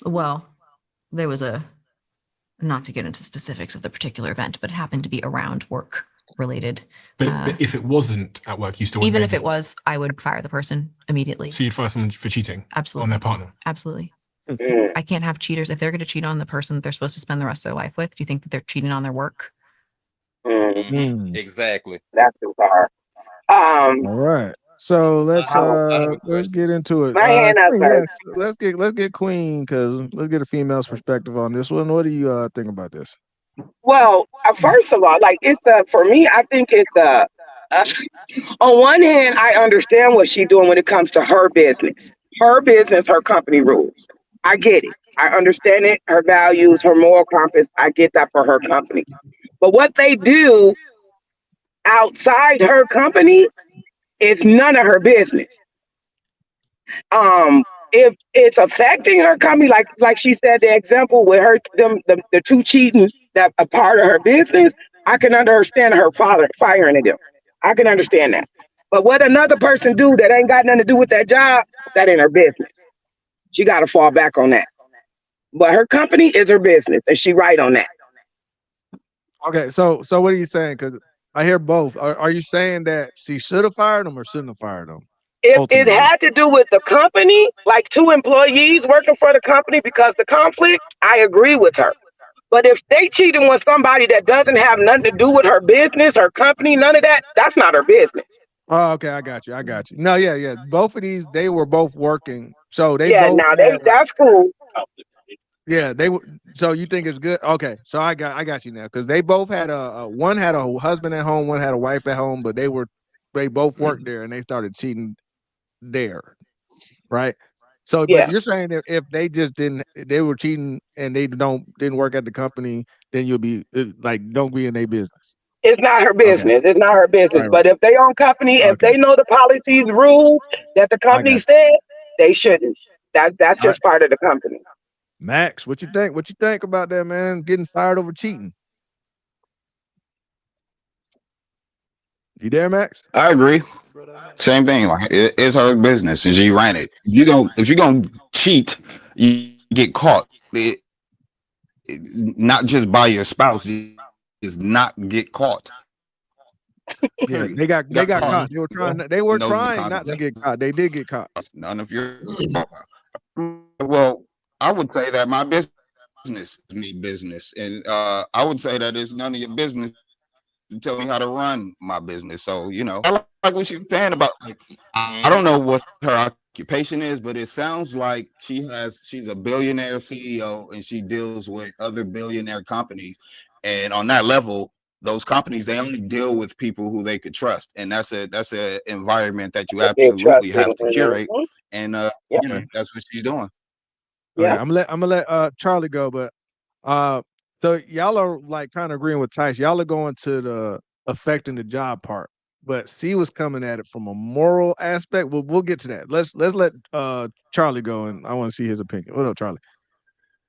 Well, there was not to get into specifics of the particular event, but it happened to be around work related. But if it wasn't at work, you still wouldn't. Even if it was, I would fire the person immediately. So you'd fire someone for cheating? Absolutely. On their partner? Absolutely. I can't have cheaters. If they're going to cheat on the person that they're supposed to spend the rest of their life with, do you think that they're cheating on their work? Exactly. That's too far. All right. So let's get into it. My hand up first. Let's get Queen, because let's get a female's perspective on this one. What do you think about this? Well, first of all, like it's for me, I think it's on one hand, I understand what she's doing when it comes to her business, her company rules. I get it. I understand it. Her values, her moral compass. I get that for her company. But what they do outside her company It's none of her business. If it's affecting her company, like she said, the example with her the two cheating that a part of her business, I can understand her father firing them. I can understand that. But what another person do that ain't got nothing to do with that job, that ain't her business. She got to fall back on that. But her company is her business, and she right on that. Okay, so what are you saying? Because I hear both. Are you saying that she should have fired him or shouldn't have fired him? If it had to do with the company, like two employees working for the company because the conflict, I agree with her. But if they cheating with somebody that doesn't have nothing to do with her business, her company, none of that, that's not her business. Oh, okay, I got you. No, yeah. Both of these, they were both working, so they Yeah, both. now Had, that's cool. yeah, they were. So you think it's good? Okay, so I got you now because they both had one had a husband at home, one had a wife at home, but they both worked there and they started cheating there, right? So, but Yeah, you're saying if they just they were cheating and they didn't work at the company, then you'll be like, don't be in their business. it's not her Okay, business. It's not her business. right. But if they own company, if Okay, they know the policies, rules that the I company got you. said, they shouldn't. That's All right, just part of the company. Max, what you think? What you think about that, man? Getting fired over cheating? You there, Max? I agree. Same thing. Like it's her business, and she ran it. If you gonna cheat, you get caught. Not just by your spouse, is not get caught. Yeah, Period. they got Caught, caught. They were knows the trying not to consequence. get caught. They did get caught. None of your. Well, I would say that my business is me business, and I would say that it's none of your business to tell me how to run my business. So I like what she's saying about. Like, I don't know what her occupation is, but it sounds like she's a billionaire CEO and she deals with other billionaire companies, and on that level, those companies, they only deal with people who they could trust, and that's a environment that you They're absolutely trusting. have to curate, and Yeah, that's what she's doing. Okay, yeah. I'm gonna let Charlie go, but so y'all are like kind of agreeing with Tice. Y'all are going to the affecting the job part, but C was coming at it from a moral aspect. We'll get to that. Let's let Charlie go, and I want to see his opinion. What up, Charlie?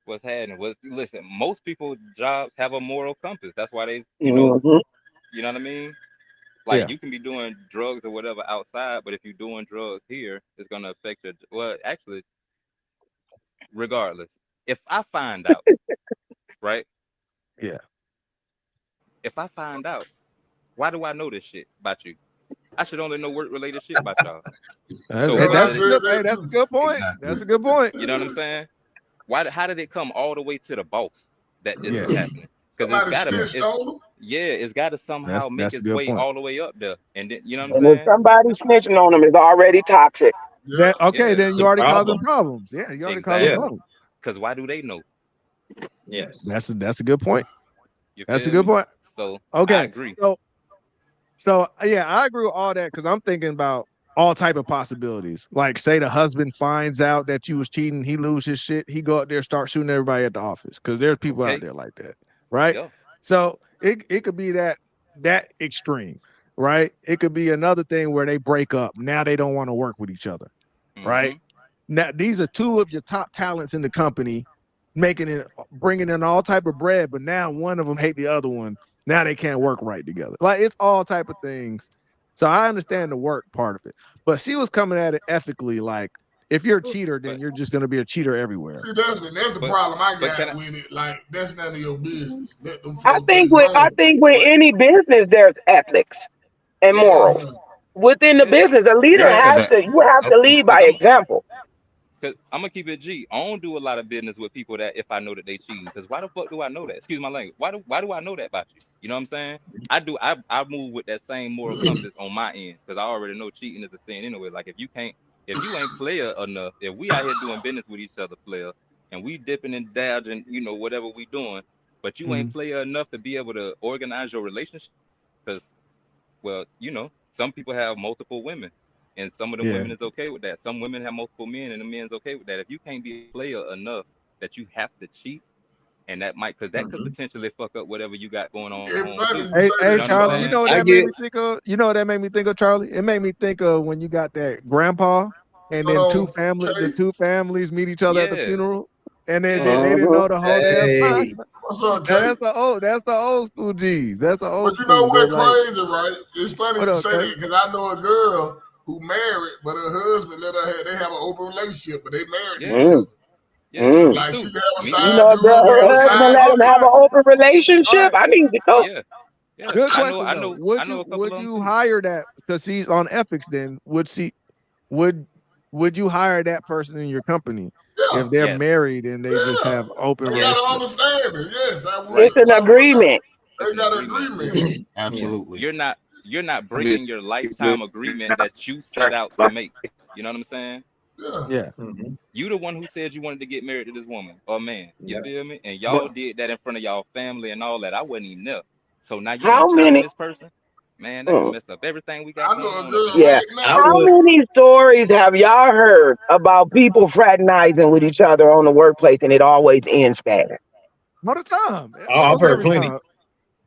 What's happening? Listen, most people's jobs have a moral compass. That's why they, Mm-hmm. you know what I mean? Like Yeah, you can be doing drugs or whatever outside, but if you're doing drugs here, it's gonna affect your. Well, actually, regardless, if I find out, right? yeah. If I find out, why do I know this shit about you? I should only know work-related shit about y'all. So Hey, why that's did a it? good. Hey, that's a good point. Exactly. That's a good point. You know what I'm saying? How did it come all the way to the boss that this Yeah, is happening? Because Somebody yeah. snitched on them. it's got to somehow make That's a its good way point. all the way up there, and then you know what I'm And if saying? somebody snitching on them is already toxic. Yeah. Okay, Yeah, then It's you a already causing problem. problems. Yeah, you already causing Yeah. exactly. problems. Because why do they know? Yes. That's a good point. You That's a feel good me? point. So I Okay, agree. so yeah, I agree with all that because I'm thinking about all type of possibilities. Like, say the husband finds out that you was cheating, he lose his shit, he go out there start shooting everybody at the office because there's people out Okay. there like that, right? Yeah. So it could be that extreme, right? It could be another thing where they break up. Now they don't want to work with each other, right? Mm-hmm. Now these are two of your top talents in the company, bringing in all type of bread, but now one of them hate the other one. Now they can't work right together. Like it's all type of things. So I understand the work part of it, but she was coming at it ethically. Like if you're a cheater, then But you're just gonna be a cheater everywhere. See, that's the but problem I but can got I? with it. Like, that's none of your business. Let them I folks think get with I grown. think with But any business there's ethics and morals. Yeah. Within the yeah. business, a leader Yeah, has that. to you have to lead by Because example. I'm gonna keep it G. I don't do a lot of business with people that if I know that they cheating. Because why the fuck do I know that? Excuse my language. Why do I know that about you? You know what I'm saying? I move with that same moral compass on my end because I already know cheating is a sin anyway. Like if you ain't player enough, if we out here doing business with each other, player, and we dipping and dabbing, whatever we doing, but you ain't Mhm. player enough to be able to organize your relationship. Because well, some people have multiple women, and some of them Yeah, women is okay with that. Some women have multiple men, and the men's okay with that. If you can't be a player enough that you have to cheat, and that might because that could potentially fuck up whatever you got going on. It's funny you Hey, say hey, that, Charlie, you man. know what I that made get- me think of? You know what that made me think of, Charlie? It made me think of when you got that grandpa and then Hold two on, families, the Kay. two families meet each other at the Yeah. funeral, and then they didn't know the whole damn time. Hey, What's up, Now, Kay? that's the old school G's. That's the old But you know school. They're what like, crazy, right? It's funny what you up, say Kay? that because I know a girl who married, but her husband let her have. They have an open relationship, but they married Yeah. each other. Yeah, Mm. me Like she too. can have a Me side You too. know, dude, girl, he have her a husband side let him have an open All relationship. right, I need to know. Yeah. Yeah. good I know. question I though. know. I know a couple Would of them you too. hire that because he's on ethics? Then would you hire that person in your company Yeah, if they're Yes. married and they just yeah. have open They Yes. got an relationship? understanding. Yes, I would. Right. It's an I would. agreement. They It's an got an agreement. agreement. Absolutely. You're not I mean, breaking your lifetime agreement that you set out to make. You know what I'm saying? Yeah. Yeah. mhm. You the one who said you wanted to get married to this woman or man. You Yeah. feel me? And But y'all did that in front of y'all family and all that. I wasn't even there. So now you How gonna challenge many? this person? Man, that gonna Mm, mess up everything we I got know going a on up girl in here. yeah. right I now. How would. many stories have y'all heard about people fraternizing with each other on the workplace and it always ends bad? All the time. Oh, I've Almost heard every plenty. time.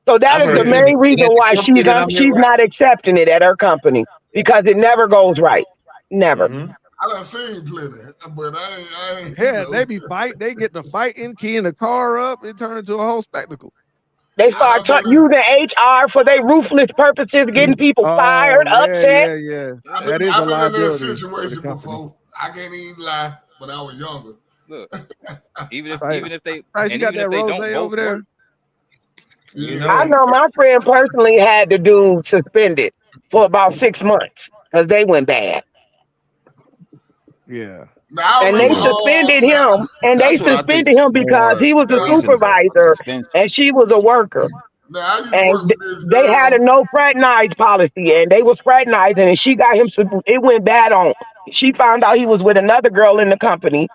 So that I've is the heard Yeah. plenty. main And reason at the why company that I'm at she's right not accepting it at her company because it never goes right. Never. hmm I done seen plenty, but I ain't, you Yeah, know. they be fight. They get to fighting, keying the car up. It turned into a whole spectacle. They I start done been in, using HR for their ruthless purposes, getting people Oh fired, yeah, upset. yeah, yeah. I've Yeah. That is a been in that liability for the situation company. before. I can't even lie. When I was younger, Look, even if Right. even if they Right, you and got even if that they rose don't both over there. work, You yeah. I know, know my friend personally had the dude suspended for about 6 months because they went bad. Yeah. Now I And they remember. Yeah. suspended Now, him, and they That's what I think suspended is him because more he was the a now, reason for supervisor suspension. and she was a worker. now I used to And work with this they had a girl. no fraternize policy, and they was fraternizing, and she got him. It went bad on. She found out he was with another girl in the company,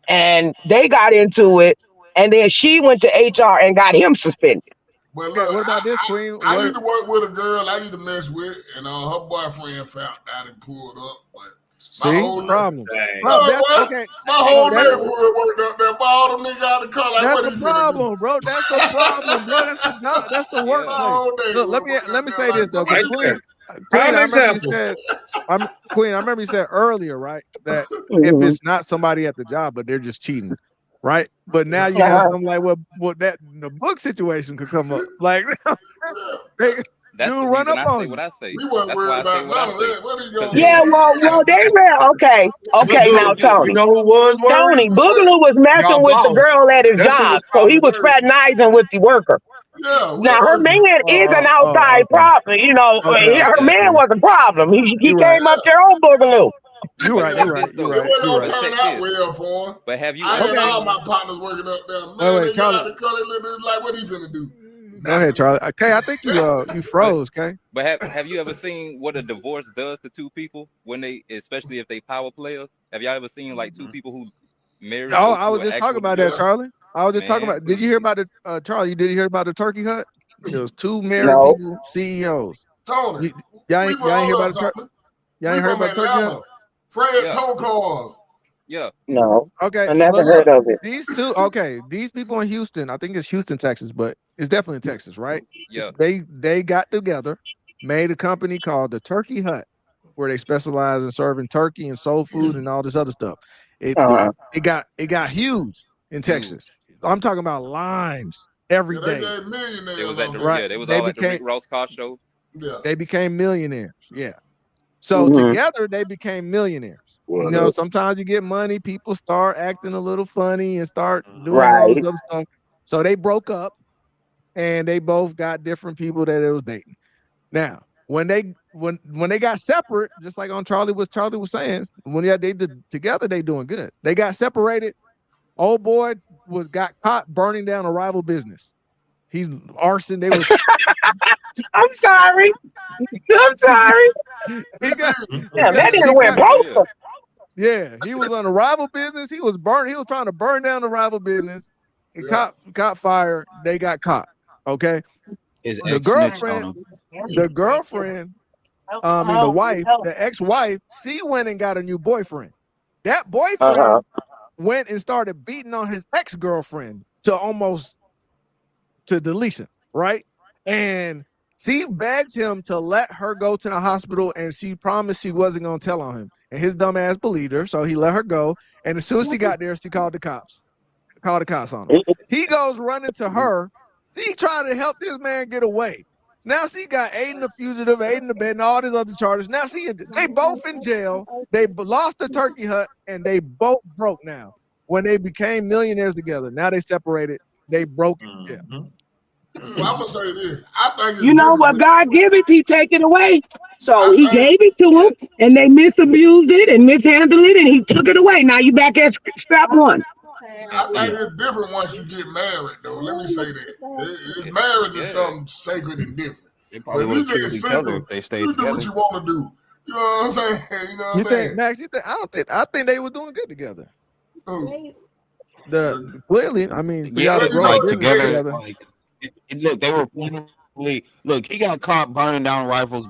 and they got into it. And then she went to HR and got him suspended. But Okay, look, what about this, Queen? I What? used to work with a girl I used to mess with, and her boyfriend found out and pulled up. But my See, whole problem. dang. Problem. That's what? okay. My No, whole that's neighborhood worked up there. All them niggas out the car like, that's what the he finna do? problem, bro. That's the problem, bro. That's the job. That's the yeah. My workplace. whole Look, neighborhood let me worked up there say this like, though, what because Right you Queen, there. finna Queen, Prime I remember you example. said, Queen, I remember you said earlier, right, that if Mhm. it's not somebody at the job, but they're just cheating, right? But now you Yeah. have Uh-huh. something like what that the book situation could come up, like they That's dude the run reason up I say on what you. I say. We wasn't That's worried why I say about what I none of say. that. What are you Cause gonna Yeah, do? well, they real okay. But Okay, now look, you Tony. know who was worried? Tony Boogaloo was messing Y'all with the boss. girl at his That's who job, was so he probably was worried. fraternizing with the worker. Yeah, we Now her heard man you. is an outside Okay. problem. You know, Okay, her okay, man okay. was a problem. He You're right. came up Yeah, there on Boogaloo. You're but right. check You're this right. You're though. it right. wasn't You're gonna right. But turn check out this. well for him. But have you I ever had Okay. all my seen? partners working up there. Wait, Man, wait, they got Charlie. out the car. They looked like, what he finna do? Go ahead, Nothing. Charlie. Okay, I think you But froze, okay? have you ever seen what a divorce does to two people when they, especially if they power players? Have y'all ever seen like two people who married Oh, go I was through an just talking actual about that, divorce? Yeah. Charlie. I was just talking Man, about. Did you hear please. about the Charlie? Did you hear about the Turkey Hut? It was two married No. people, CEOs. Tony, You, y'all we ain't from, y'all ain't hear hold about up, the Turkey? Tony. Y'all We ain't heard from about the Turkey Hut? Atlanta. Fred Yeah, tow cars. yeah. No. Okay, I never but heard look, of it. these two. Okay, these people in Houston. I think it's Houston, Texas, but it's definitely in Texas, right? Yeah. They got together, made a company called the Turkey Hut, where they specialize in serving turkey and soul food and all this other stuff. Uh-huh. It got huge in Texas. I'm talking about lines every Yeah, they day. gave They millionaires was at out the there. Right? they was all at the Rick Ross car show. Yeah. They became millionaires. Yeah. So Mm-hmm. together they became millionaires. You know, sometimes you get money, people start acting a little funny and start doing all Right. this other stuff. So they broke up and they both got different people that they was dating. Now, when they got separate, just like on Charlie was saying, when they did together, they doing good. They got separated. Old boy got caught burning down a rival business. He's arson. They was I'm sorry. I'm sorry. he got Damn, that he nigga went got postal. yeah, he was on a rival business. He was trying to burn down the rival business. It caught fire. They got caught. Okay. His The ex snitched on girlfriend, him. the wife, the ex-wife, she went and got a new boyfriend. That boyfriend Uh-huh. went and started beating on his ex-girlfriend to deletion, right? And she begged him to let her go to the hospital, and she promised she wasn't gonna tell on him. And his dumb ass believed her, so he let her go. And as soon as she got there, she called the cops. Called the cops on him. He goes running to her. She tried to help this man get away. Now she got aiding the fugitive, aiding the bed, and all these other charges. Now they both in jail. They lost the turkey hut, and they both broke now. When they became millionaires together, now they separated. They broke in jail. Well, I'm gonna say this. I think You know what God give it, he take it away. So he gave it to him, and they misused it and mishandled it, and he took it away. Now you back at step one. I think it's different once you get married, though. Let me say that. Marriage is something sacred and different. But if you get single, you do what you want to do. You know what I'm saying? You know what I'm saying? Max? You think? I think they were doing good together. Clearly, I mean, we Yeah, gotta grow like up together. Like, look, they were probably he got caught burning down rifles.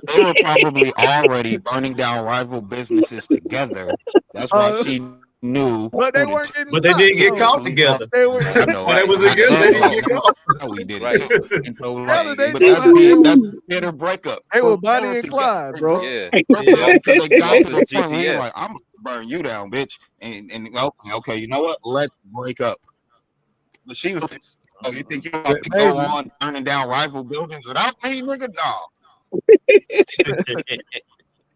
They were probably already burning down rival businesses together. That's why she knew. But they weren't getting But they didn't get caught together. They were. I know. That was a good thing. They didn't get caught. We did Right. it too. And so, Brother, they but did that's bitter breakup. They were Bonnie and Clyde, bro. Yeah. Because they got to the Both point where you're GPS. like, I'm gonna burn you down, bitch. And okay, you know what? Let's break up. But she was. Oh, you think you have to go on burning down rival buildings without me, nigga? No.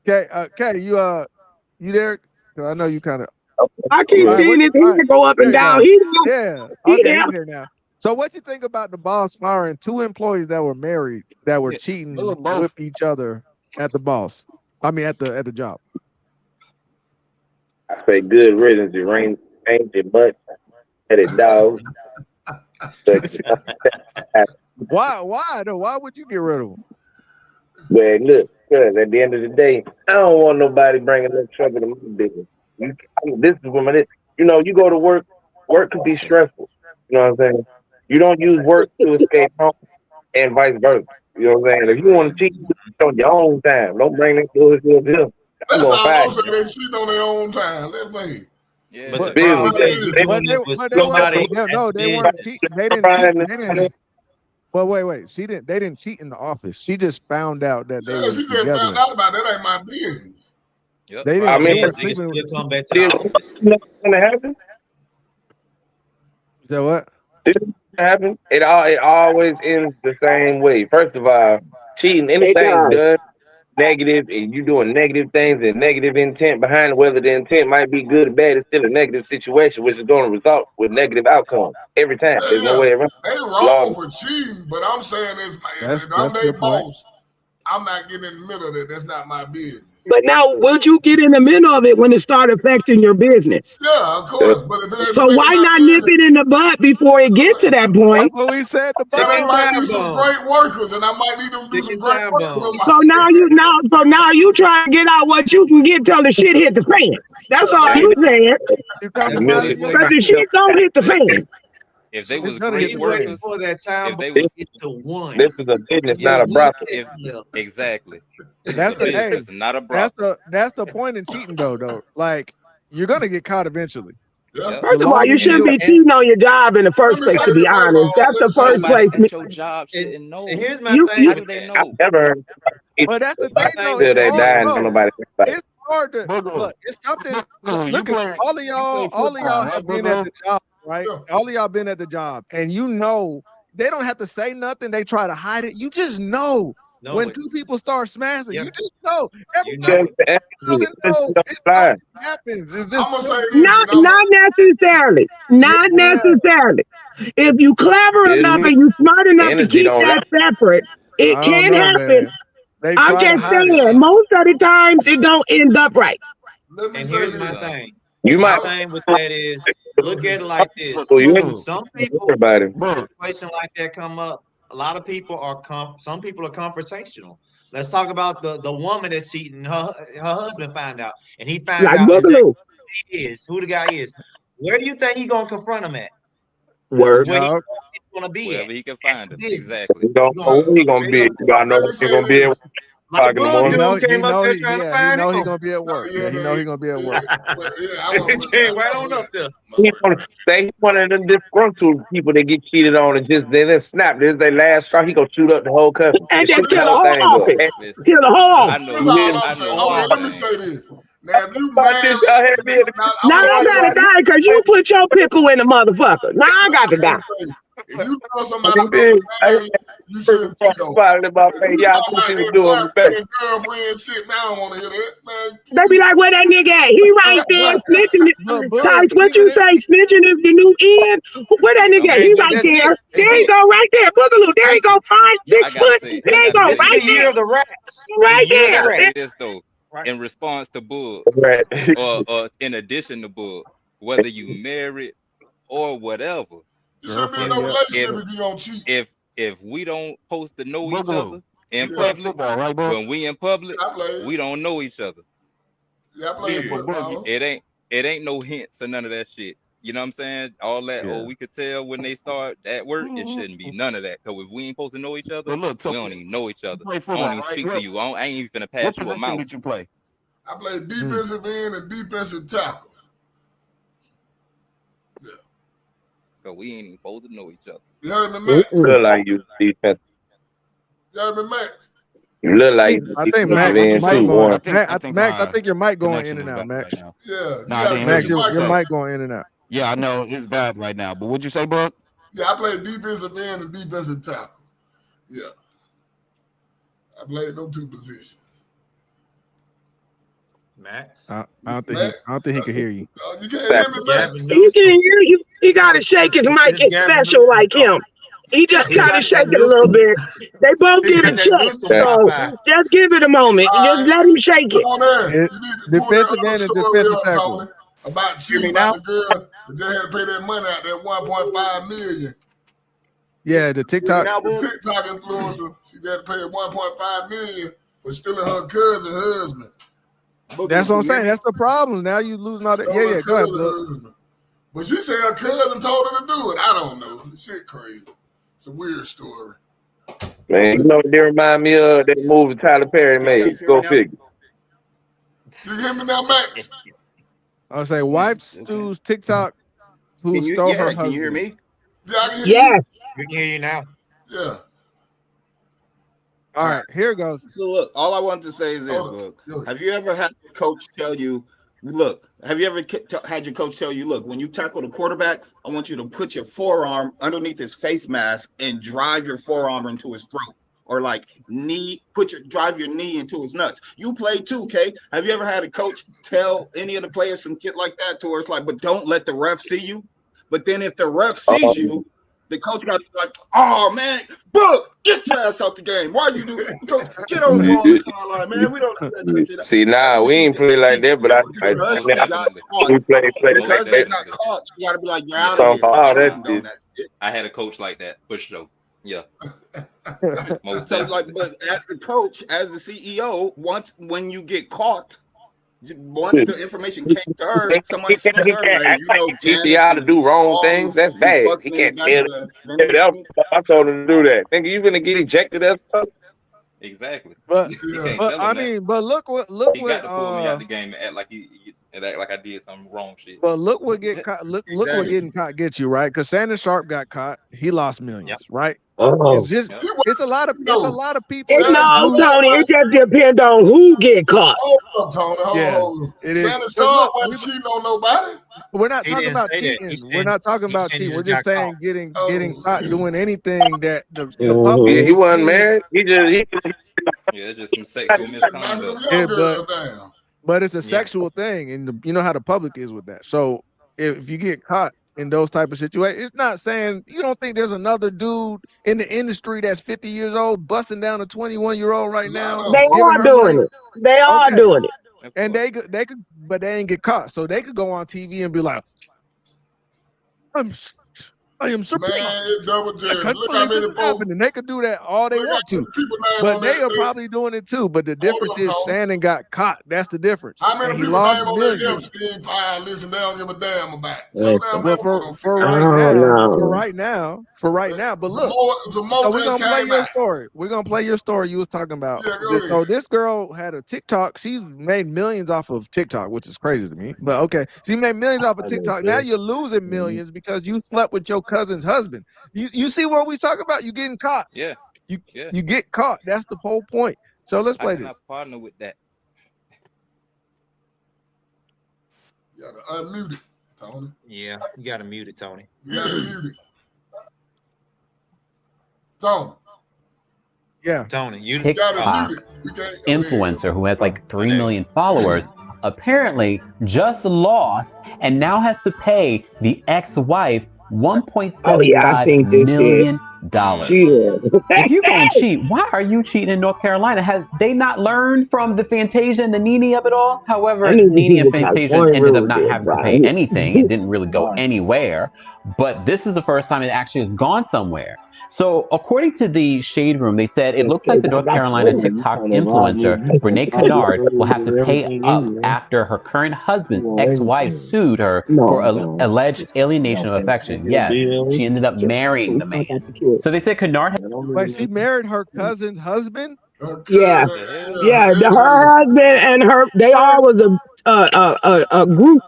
Okay, you there? 'Cause I know you kind of. I keep seeing his hair go up and down. Yeah. Okay, he's here now. So, what you think about the boss firing 2 employees that were married that were cheating with each other at the boss? I mean, at the job. I say good riddance. It rains, your butt, and it dog. Why though? Why would you get rid of them? Well, look, cause at the end of the day, I don't want nobody bringing up trouble to my business. This is when you go to work. Work could be stressful. You know what I'm saying? You don't use work to escape home, and vice versa. You know what I'm saying? If you want to cheat on your own time, don't bring that bullshit up here. That's all I'm saying. They cheat on their own time. Let me. Yeah. But they weren't cheating. They didn't. But wait. They didn't cheat in the office. She just found out that they were She just together. found out about that. Ain't my business. Yep. They didn't. I mean, They still come back to the office. gonna happen. So what? Happen. It always ends the same way. First of all, cheating, anything done negative, and you doing negative things and negative intent behind it, whether the intent might be good or bad, it's still a negative situation, which is going to result with negative outcomes every time. There's no way around. They wrong for cheating, but I'm saying if I'm their boss, I'm not getting in the middle of it. That's not my business. But now, would you get in the middle of it when it started affecting your business? Yeah, of course. But so why not nip it in the bud before it gets to that point? That's what we said. They might be some great workers, and I might need them to do some great work. So now you try to get out what you can get till the shit hit the fan. That's all you saying. Because the shit don't hit the fan. If they was great workers, for that time, if they This is a business, not a brothel. Exactly. That's the hey, not a brothel. That's the point in cheating though. Like you're gonna get caught eventually. First of all, you shouldn't be cheating on your job in the first place, to be honest. That's the first place. Your job shouldn't know. And here's my thing. How do they know? Never. But that's the thing though. Till they die, and nobody. It's hard to look. It's something. Look at all of y'all have been at the job, right? All of y'all been at the job, and you know they don't have to say nothing. They try to hide it. You just know when two people start smashing. You just know. Everybody happens. It's just not necessarily. Not necessarily. If you clever enough and you smart enough to keep that separate, it can happen. I'm just saying, most of the times it don't end up right. And here's my thing. My thing with that is, look at it like this. Some people, a situation like that come up. A lot of people are some people are confrontational. Let's talk about the woman that's cheating. Her husband found out, and he found out who the guy is. Where do you think he's gonna confront him at? Word. Where he's gonna be Wherever at. he can find him. Exactly. You don't know where he's gonna be. You gotta know where he's gonna be. o'clock in the morning. He know he gonna be at work. Yeah, he know he gonna be at work. Came right on up there. He's one of them disgruntled people that get cheated on and just then snap. This is their last straw. He gonna shoot up the whole company. And then Shoot kill the whole office. Kill the whole I office. know. That's all I'm I saying. know. Okay, let me say this. Now, if you Fuck married, this, y'all had me in the- Now I gotta die because you put your pickle in the motherfucker. Now I got to die. if you know somebody married, you shouldn't cheat on. Y'all what she was doing. Girlfriend shit, man, I don't want to hear that, man. They be like, where that nigga at? He right there snitching. Tice, what you say? Snitching is the new end? Where that nigga at? He right there. There he go, right there. Boogaloo. There he go, 5, 6 foot. There he go, This is right the year there. of the rats. Right The year of the there. rats. Say this though, in response to Bug, Right. or in addition to Bug, whether you married or whatever, You shouldn't be in no relationship if you don't cheat. if we don't post to know each Boogaloo. other in Yeah. public, Football, right, bro? when we in public, I played. we don't know each other. Yeah, I played Period. football. It ain't no hints or none of that shit. You know what I'm saying? All that, Yeah. we could tell when they start at work, it shouldn't be none of that. Because if we ain't supposed to know each other, But look, we don't even know each other. play I football, don't even right? speak What- to you. I ain't even finna What pass you a position mouth. did you play? I played defensive end and defensive tackle. Because we ain't even supposed to know each other. You heard me, Max? You look like you defense. You heard me, Max? You look like I think Max, defensive end mic too, going. one. Max, I think your mic going connection in and is out, bad Max. right now. Yeah. Nah, I you didn't gotta hear Max, your you. your mic mic going in and out. Yeah, I know it's bad right now. But what'd you say, Buck? Yeah, I played defensive end and defensive tackle. Yeah. I played those two positions. Max. I don't think he can hear you. You can't hear me, Max? He can hear you. He gotta shake his mic. It's special like him. He just He gotta got shake that it a little Newsom. bit. They both He get got a that check. Newsom So Wi-Fi. just give it a moment. Just let him shake it. Come on there. It- You need to pull that defensive other end and story defensive up, tackle. Tony, about Hear me cheating now? about the girl that just had to pay that money out, that 1.5 million. Yeah, the TikTok. The TikTok influencer, she just had to pay 1.5 million for stealing her cousin husband. That's what I'm saying. That's the problem. Now you losing all that. Stole Yeah, her yeah. Go ahead, cousin Bud. husband. But she said her cousin told her to do it. I don't know. Shit crazy. It's a weird story. Man, you know what they remind me of? That movie Tyler Perry made. Go figure. You hear me now, Max? I was saying, wife Stu's TikTok who stole her husband. Can you hear me? Yeah, I can hear Yes. We can hear you now. you. Yeah. All right, here it goes. So look, all I want to say is this, look. Have you ever had a coach tell you, look, have you ever had your coach tell you, look, when you tackle the quarterback, I want you to put your forearm underneath his face mask and drive your forearm into his throat? Or like drive your knee into his nuts. You play too, K. Have you ever had a coach tell any of the players some shit like that to where it's like, but don't let the ref see you? But then if the ref sees you, the coach got to be like, oh man, bro, get your ass out the game. Why you do that? Coach, get over the sideline, man. We don't do that shit. See, nah, we ain't play like that, but Because they got caught. we play Because they that. got caught, you got to be like, you're out of here. Oh, that's Condone that shit. I had a coach like that for sure. Yeah. Most So definitely. like, but as the coach, as the CEO, when you get caught, once the information came to her, somebody sent her, like, you know, Teach y'all to do wrong things. That's bad. He can't tell. I told him to do that. Nigga, you gonna get ejected or something? Exactly. But, You can't but tell him I that. mean, but look what He got to pull me out the game and act like I did some wrong shit. But look what get caught. Look what getting caught gets you, right? Because Shannon Sharp got caught. He lost millions, right? Oh. It's just it's a lot of people. No, Tony, it just depends on who get caught. Hold up, Tony. Yeah, Hold on. it is. Shannon But Sharp look, wasn't cheating on nobody. We're not He talking didn't about say that. He cheating. said- We're not talking he about said he cheating. We're just just got saying caught. getting caught doing anything that the Yeah, public. he wasn't married. He Yeah, it's just some sexual misconduct. Yeah, but it's a sexual thing, and you know how the public is with that. So if you get caught in those type of situations, it's not saying you don't think there's another dude in the industry that's 50 years old busting down a 21-year-old right now. They giving are her doing money. it. They are Okay. doing it. And they could, but they ain't get caught, so they could go on TV and be like, I am surprised. Man, it's double I Jerry. can't Look how believe many this folks. happened. And they could do that all they want to. People name But on they that are thing. probably doing it too. But the difference is Tony. Shannon got caught. That's the difference. How many And he people lost name on that millions. Epstein file? Listen, they don't give a damn about it. So Listen. damn Well, many for folks for don't I right care. don't now, know. for right now. But look, Some more so we're just gonna play came your out. story. We're gonna play your story you was talking about. Yeah, go So ahead. this girl had a TikTok. She's made millions off of TikTok, which is crazy to me. But okay, she made millions off of TikTok. Now you're losing millions because you slept with your cousin's husband. You see what we talking about? You getting caught. Yeah. You Yeah. you get caught. That's the whole point. So let's I play this. cannot partner with that. You gotta unmute it, Tony. Yeah, you gotta mute it, Tony. You gotta mute it. Tony. Yeah. Tony, you gotta TikTok mute it. You can't influencer who has like 3 million followers apparently just lost and now has to pay the ex-wife $1.75 million. If you're going to cheat, why are you cheating in North Carolina? Have they not learned from the Fantasia and the Nene of it all? However, Nene and Fantasia ended up not having to pay anything. It didn't really go anywhere. But this is the first time it actually has gone somewhere. So according to the Shade Room, they said it looks like the North Carolina TikTok influencer, Brene Kennard, will have to pay up after her current husband's ex-wife sued her for alleged alienation of affection. Yes, she ended up marrying the man. So they said Kennard Like she married her cousin's husband. Yeah, her husband and they all was a group,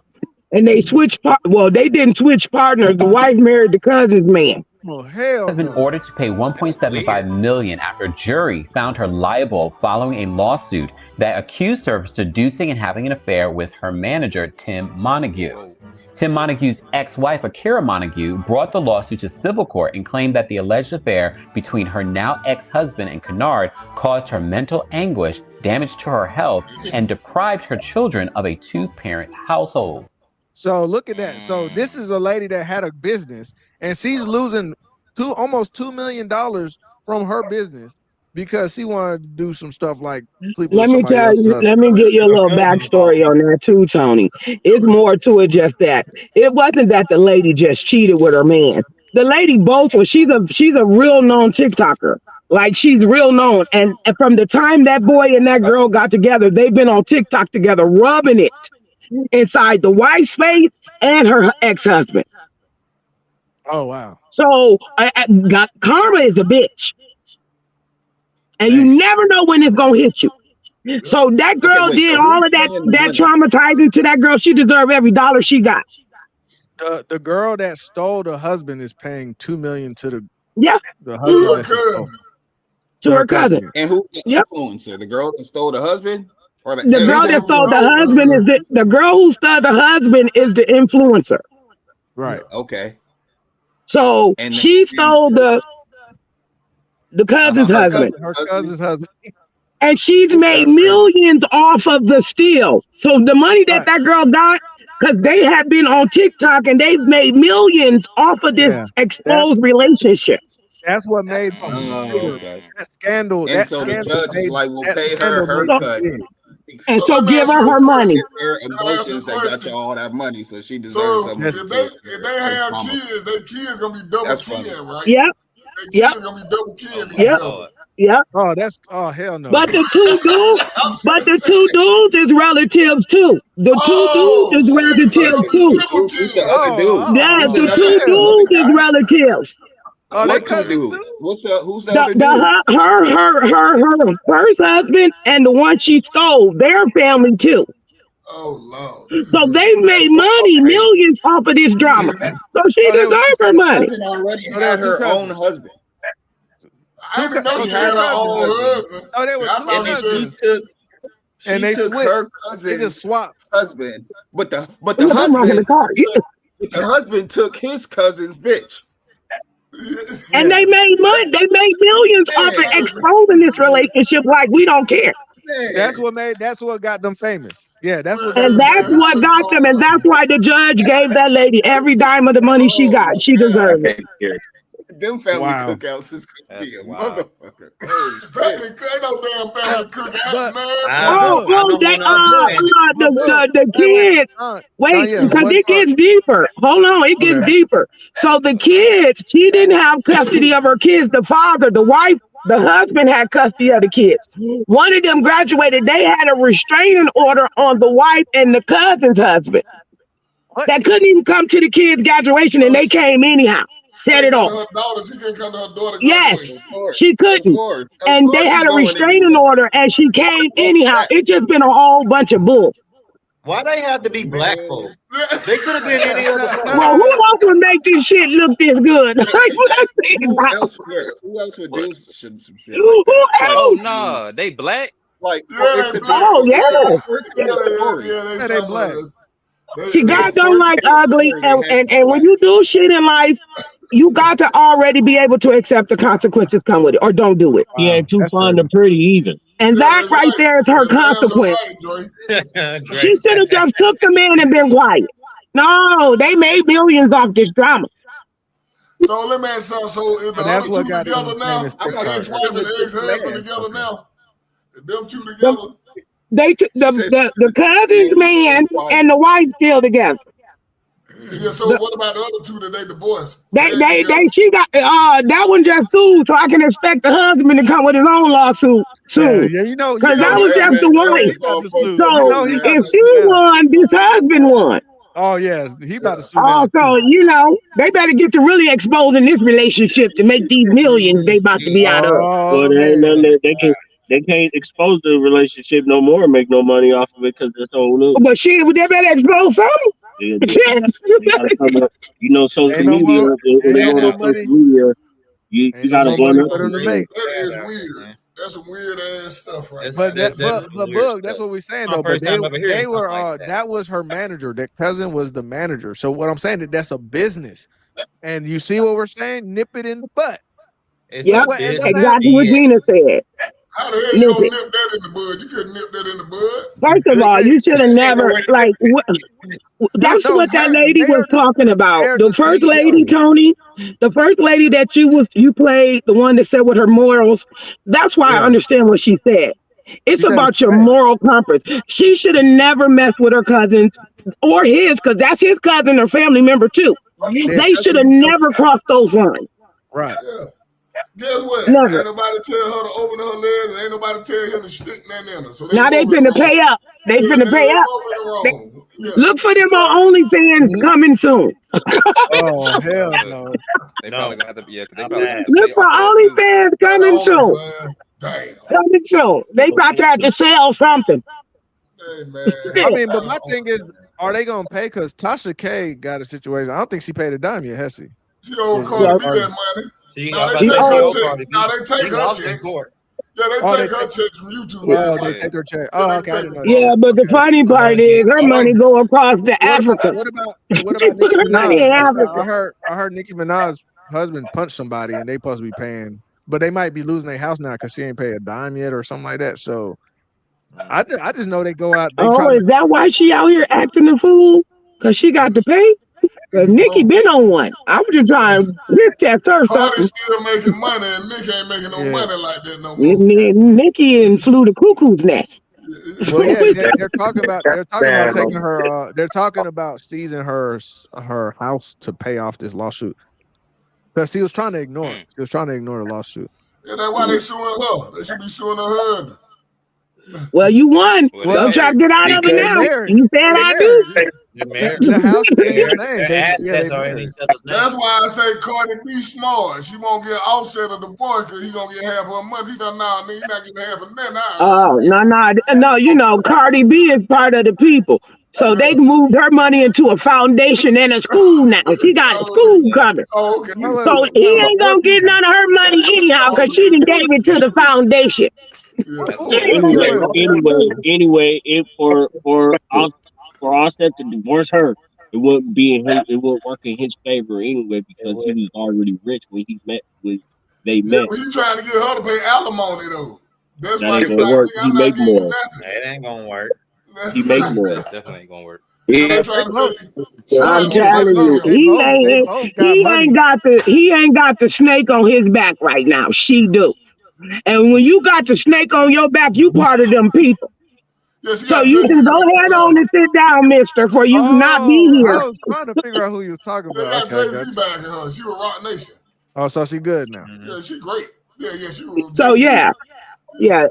and they switched. Well, they didn't switch partners. The wife married the cousin's man. Oh hell! Has been ordered to pay $1.75 million after a jury found her liable following a lawsuit that accused her of seducing and having an affair with her manager, Tim Montague. Tim Montague's ex-wife, Akira Montague, brought the lawsuit to civil court and claimed that the alleged affair between her now ex-husband and Kennard caused her mental anguish, damage to her health, and deprived her children of a two-parent household. So look at that. So this is a lady that had a business, and she's losing almost $2 million from her business because she wanted to do some stuff like sleep with Let me somebody tell else's you. husband. Let me give you a little backstory on that too, Tony. It's more to it just that. It wasn't that the lady just cheated with her man. The lady both was. She's a real known TikToker. Like she's real known, and from the time that boy and that girl got together, they've been on TikTok together, rubbing it inside the wife's face and her ex-husband. Oh wow! So karma is a bitch, and you never know when it's gonna hit you. So that girl did all of that traumatizing to that girl. She deserved every dollar she got. The girl that stole the husband is paying $2 million to the husband to her cousin. And who the influencer? The girl that stole the husband? Or The girl that stole the husband is the girl who stole the husband is the influencer. Right. Okay. So she stole the cousin's husband. Her cousin's husband. And she's made millions off of the steal. So the money that girl got, because they have been on TikTok and they've made millions off of this exposed relationship. That's what made that scandal. And That so the scandal judge is made, like, we'll that pay her scandal her made cut. it big. And so give her money. It's her emotions that got you all that money, so she deserves So something. if they have kids, their kids gonna be double kin, right? Yep. Their kids gonna be double kin to each Yep. other. Yep. Oh hell no. But the two dudes is relatives too. The two dudes is relatives too. Yeah, the two dudes is relatives. What two dudes? Who's the other Her first husband and the one she stole, their family too. Oh Lord. So they made money, millions off of this drama. So she deserves her money. Cousin already had her own husband. I didn't know she had her own husband. Oh, they were I two thought cousins. She And they took switched. her They just swapped. husband, but the husband took his cousin's bitch. And they made money. They made millions off of exposing this relationship like we don't care. That's what got them famous. Yeah, that's what. And that's what got them. And that's why the judge gave that lady every dime of the money she got. She deserved it. Them family Wow. cookouts is gonna be a wild. motherfucker. Holy Family, shit. ain't no damn family cookout, man. I don't they wanna understand it. the Wait, kids. Wait, yeah, because what it part? gets deeper. Hold on, it gets Okay. deeper. So the kids, she didn't have custody of her kids. The father, the wife, the husband had custody of the kids. One of them graduated. They had a restraining order on the wife and the cousin's husband. What? That couldn't even come to the kids' graduation, and they came anyhow. Set it Come off. to her daughter. She can't come to her daughter Yes, graduation. she couldn't. Of And course they had she a going restraining anyway. order, and she came anyhow. It just been a whole bunch of bull. Why they have to be black folk? They could have been any other color. Well, who else would make this shit look this good? Who else would do some shit Who like that? else? Oh no, they black. Like, Yeah, it's they a black. Oh, yeah. Yeah, they black. See, God don't like ugly, and when you do shit in life, you got to already be able to accept the consequences come with it, or don't do it. He ain't too fond of pretty even. And that right there is her consequence. She should have just took the man and been quiet. No, they made millions off this drama. So let me ask you something. So is the And that's other what two got together them now? famous The TikTok. ex-wife and the ex-husband together now? Is them two together? The cousin's man and the wife still together. Yeah, so what about the other two that they divorced? She got that one just sued, so I can expect the husband to come with his own lawsuit soon. Yeah, you know, Because that was just the wife. So he if she won, this husband won. Oh yeah, he about to sue Oh, now. so they better get to really exposing this relationship to make these millions they about to be out of. Well, they ain't nothing that they can't expose the relationship no more and make no money off of it because it's old news. But they better expose something. You gotta come up, social media. Social media. You gotta run up. That is weird. That's some weird ass stuff, right? But there. Boog, that's what we're saying though. But they were that was her manager. That cousin was the manager. So what I'm saying that's a business, and you see what we're saying? Nip it in the butt. Yep, exactly what Gina said. How the hell you gonna nip that in the bud? You couldn't nip that in the bud. First of all, you should have never that's what that lady was talking about. The first lady, Tony, the first lady that you played, the one that said with her morals. That's why I understand what she said. It's about your moral compass. She should have never messed with her cousins or his, because that's his cousin or family member too. They should have never crossed those lines. Right. Yeah. Guess what? Never. Ain't nobody tell her to open her legs, and ain't nobody tell him to stick nothing in her. So Now they finna pay up. They finna pay up. Look for them on OnlyFans coming soon. Oh hell no! They probably gonna have to. Yeah, they probably have to Look say for all that, too. OnlyFans coming soon. Damn. Coming soon. They about to have to sell something. Hey man. I mean, but my thing is, are they gonna pay? Because Tasha K got a situation. I don't think she paid a dime yet, has she? She owed Cardi B that money. Now they take her check. Yeah, they take her check from YouTube. Oh, they take her check. Oh, okay. I didn't know that. Yeah, but the funny part is her money go across to Africa. What about Nicki Minaj? I heard Nicki Minaj's husband punched somebody, and they supposed to be paying, but they might be losing their house now because she ain't paid a dime yet or something like that. So I just know they go out. Is that why she out here acting the fool? Because she got to pay? Because Nikki been on one. I was just trying to risk test her something. Cardi's still making money, and Nick ain't making no money like that no more. Nikki and flew the cuckoo's nest. Well, yeah, they're talking about taking her. They're talking about seizing her house to pay off this lawsuit because he was trying to ignore it. He was trying to ignore the lawsuit. Yeah, that's why they suing her. They should be suing her husband. Well, you won. Don't try to get out of it now. You said I do. The house That's why I say Cardi B smart. She won't get offset of the divorce because he gonna get half her money. He done now, he's not getting half of that now. Oh, no. You know, Cardi B is part of the people. So they moved her money into a foundation and a school now. She got a school coming. Oh, okay. So he ain't gonna get none of her money anyhow because she done gave it to the foundation. Anyway, if for Offset to divorce her, it wouldn't work in his favor anyway because he was already rich when he met when they met. But you trying to get her to pay alimony though. That's why He make more. It ain't gonna work. He make more. Definitely ain't gonna work. They trying to say, I'm telling you, he ain't got the snake on his back right now. She do. And when you got the snake on your back, you part of them people. So you can go ahead on and sit down, mister, for you not be here. I was trying to figure out who you was talking They about. got Jay-Z back in her. She was Rock Nation. Oh, so she good now. Yeah, she great. Yeah, she was. So yeah,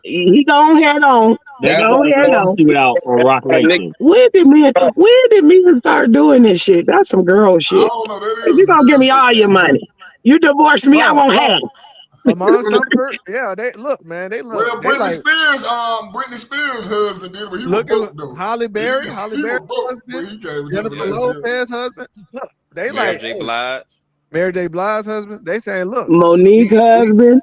he go ahead on. They go ahead on. Rock Nation. When did men start doing this shit? That's some girl shit. I don't know. That If you gonna give me all your money, you divorce me, I won't have. Amon Sumter, yeah, they look, man. They look. Well, They Britney like, Spears' husband did it, but he look was at broke, though. Holly Berry, He Berry's was broke, but husband, he came with Jennifer that shit. Lopez's husband. Look, they Mary like J. Blige. Mary J. Blige's husband. They saying, look, Monique husband.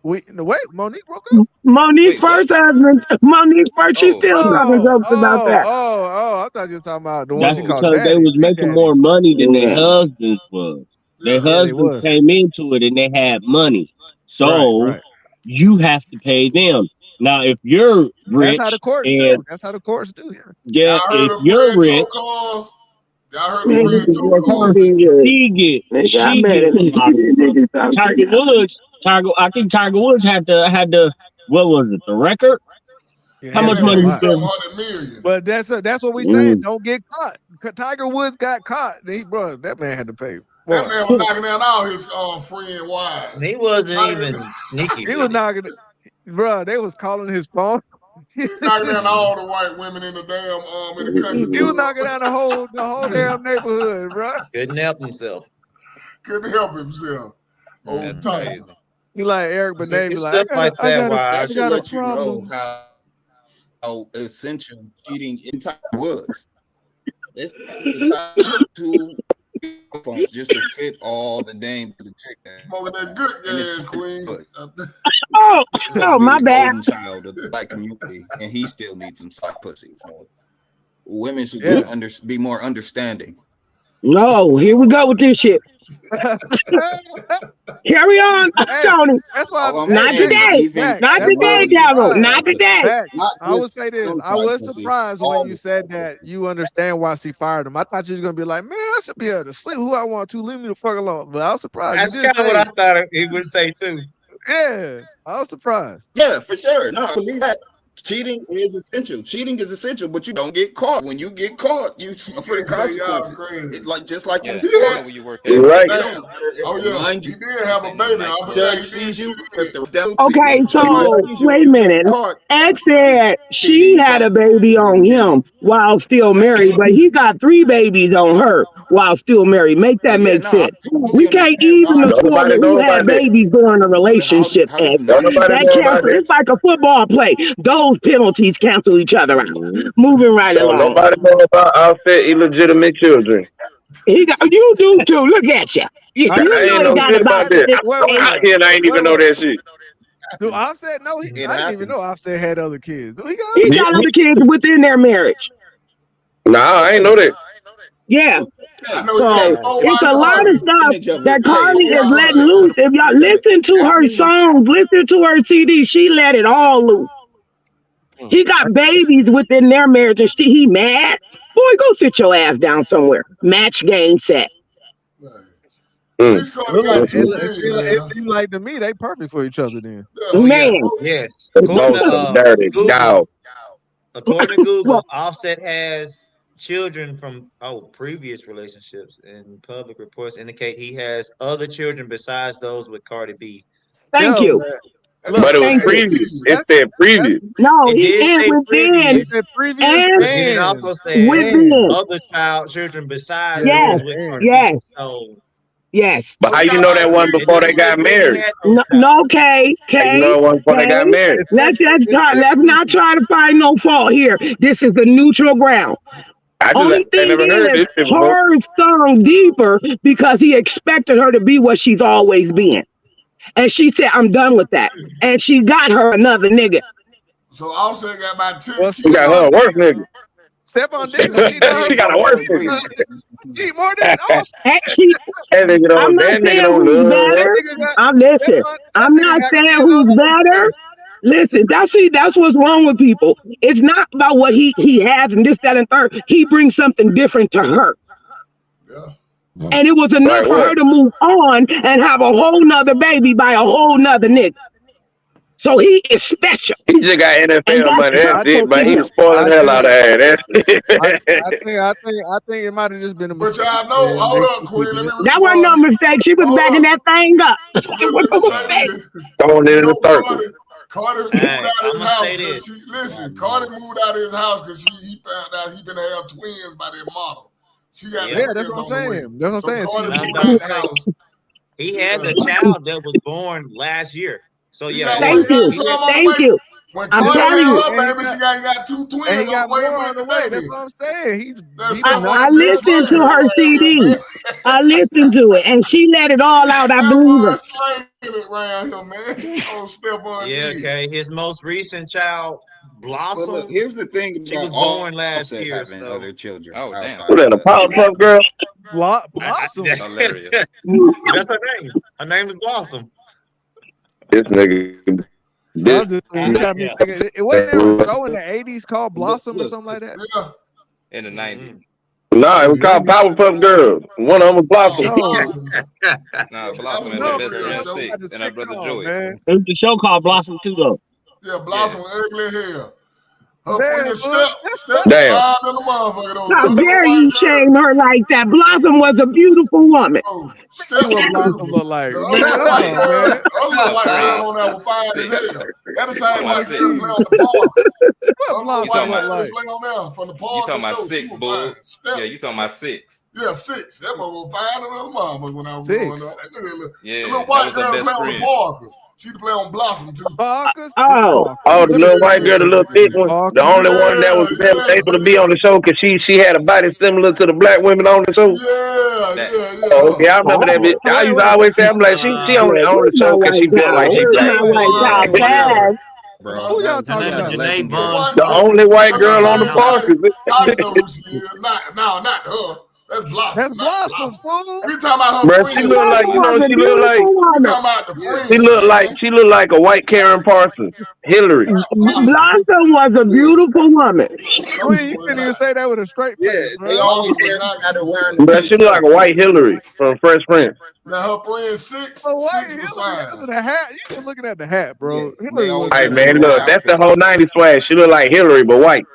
wait, Monique broke up. Monique first husband. Monique first. She's still talking jokes about that. I thought you were talking about the one That's she called because Daddy. they was Big making Daddy. more money than their husbands was. Their they husbands was. came into it and they had money. So Right. you have to pay them. Now, if you're rich That's how the courts and do. That's how the courts do. yeah, Y'all heard if of you're Fred rich, Tokars? Y'all heard of Fred Tokars? I think Tiger Woods had the what was it, the record? How much money was there? 700 million. But that's what we saying. Don't get caught. Tiger Woods got caught. That man had to pay. That man was knocking down all his friend wives. He wasn't even sneaky. He was knocking it. Bro, they was calling his phone. He's knocking down all the white women in the damn in the country. He was knocking down the whole damn neighborhood, bro. Couldn't help himself. Couldn't help himself. That's crazy. He like Eric Benet. It's Like, stuff like that. Why I should let you know how essential cheating in Tiger Woods. It's the top 2 phones just to fit all the name to the chick. Smoking that good gas, queen. Oh, my bad. Golden child of the black community, and he still needs some soft pussy. So women should be more understanding. No, here we go with this shit. Carry on, Tony. That's why. Not today. Not today, devil. Not today. I would say this. I was surprised when you said that you understand why she fired him. I thought you was gonna be like, man, I should be able to sleep who I want to. Leave me the fuck alone. But I was surprised. That's kind of what I thought he would say too. Yeah, I was surprised. Yeah, for sure. No, I believe that. Cheating is essential. Cheating is essential, but you don't get caught. When you get caught, you suffer the consequences. Just like in sports. You right. Oh yeah, he did have a baby. Judge sees you. Okay, so wait a minute. X said she had a baby on him while still married, but he got 3 babies on her while still married. Make that make sense. We can't even afford who had babies during a relationship. X. That cancel. It's like a football play. Those penalties cancel each other out. Moving right along. Nobody know about Offset illegitimate children. You do too. Look at you. You I know ain't got know about that. it. Wait. I ain't even know that shit. Do Offset know? I didn't even know Offset had other kids. Do he got? He got other kids within their marriage. Nah, I ain't know that. Yeah. So it's a lot of stuff that Carly is letting loose. If y'all listen to her songs, listen to her CD, she let it all loose. He got babies within their marriage and he mad. Boy, go sit your ass down somewhere. Match game set. It seems like to me they perfect for each other then. Man. Yes. According to Google, Offset has children from previous relationships, and public reports indicate he has other children besides those with Cardi B. Thank you. But it was previous. It said previous. No, It did say previous. And it also said other children besides those with Cardi B. So, yes. But how you know that one before they got married? No, Kay. You know one before they got married. Let's not try to find no fault here. This is the neutral ground. Only thing is, her sung deeper because he expected her to be what she's always been. And she said, I'm done with that. And she got her another nigga. So Offset got about 10. She got her a worse nigga. Stephon Diggs, she got a worse nigga. She more than I'm not saying who's better. I'm not saying who's better. Listen, that's what's wrong with people. It's not about what he has and this, that, and third. He brings something different to her. And it was enough for her to move on and have a whole nother baby by a whole nother nigga. So he is special. He just got NFL money. That's it, but he's spoiling the hell out of her. That's it. I think it might have just been a But mistake. y'all know, hold up, Queen. Let me That wasn't no mistake. She was backing that thing up. Going in the circle. Carter moved out of his house because Carter moved out of his house because he found out he been have twins by their model. She got that's what I'm saying. That's what I'm saying. He has a child that was born last year. So yeah. Thank you. When I'm Carter telling you. had her baby, she got two twins. And he got on more on the the way way. with That's the what I'm saying. I listened to her CD. I listened to it, and she let it all out. I believe her. Slanging it around here, man. Oh, step on Yeah, me. okay. His most recent child, Blossom. But look, here's the thing. She was all born last Offset year. having other children. Oh, damn. Who that, a Powerpuff Girl? Blossom. Hilarious. That's her name. Her name is Blossom. This nigga. You got me thinking, it wasn't there a show in the 80s called Blossom or something like that? Yeah. In the 90s. Nah, it was called Powerpuff Girls. One of them was Blossom. Nah, Blossom and her best friend Six and her brother Joey. There's a show called Blossom too, though. Yeah, Blossom was ugly as hell. Her Damn, friend step Damn. wild than a motherfucker though. How dare you shame her like that? Blossom was a beautiful woman. See what Blossom look like. The Man, other come on, man. other white girl on there was fine as hell. That the same white girl that play on the park. What Blossom look like? Play on there from the You park. talking about Six, bull? Yeah, you talking about Six. Yeah, Six. That mother was fine as a motherfucker when I was Six. growing up. Yeah, the little that white was girl her play best on the friend. Parkers. She play on Blossom too. Oh, the little white girl, the little thick one, the only one that was able to be on the show because she had a body similar to the black women on the show. Yeah. Oh, okay, I remember that bitch. I used to always say, I'm like, she only on the show because she built like she black. Bro, Who y'all talking about? Janae Buns. The only white girl on the park is I know who she is. Not her. That's Blossom. That's Blossom, fool. We talking about her Bro, friend. she look like, she look like, We talking about the friend. she look like a white Karen Parsons, Hillary. Blossom was a beautiful woman. You couldn't even say that with a straight face, bro. They always got her wearing. Bro, she look like a white Hillary from Fresh Prince. Now her friend Six. So what? Six was Because fine. of the hat. You just looking at the hat, bro. Hey man, look, that's the whole '90s swag. She look like Hillary, but white.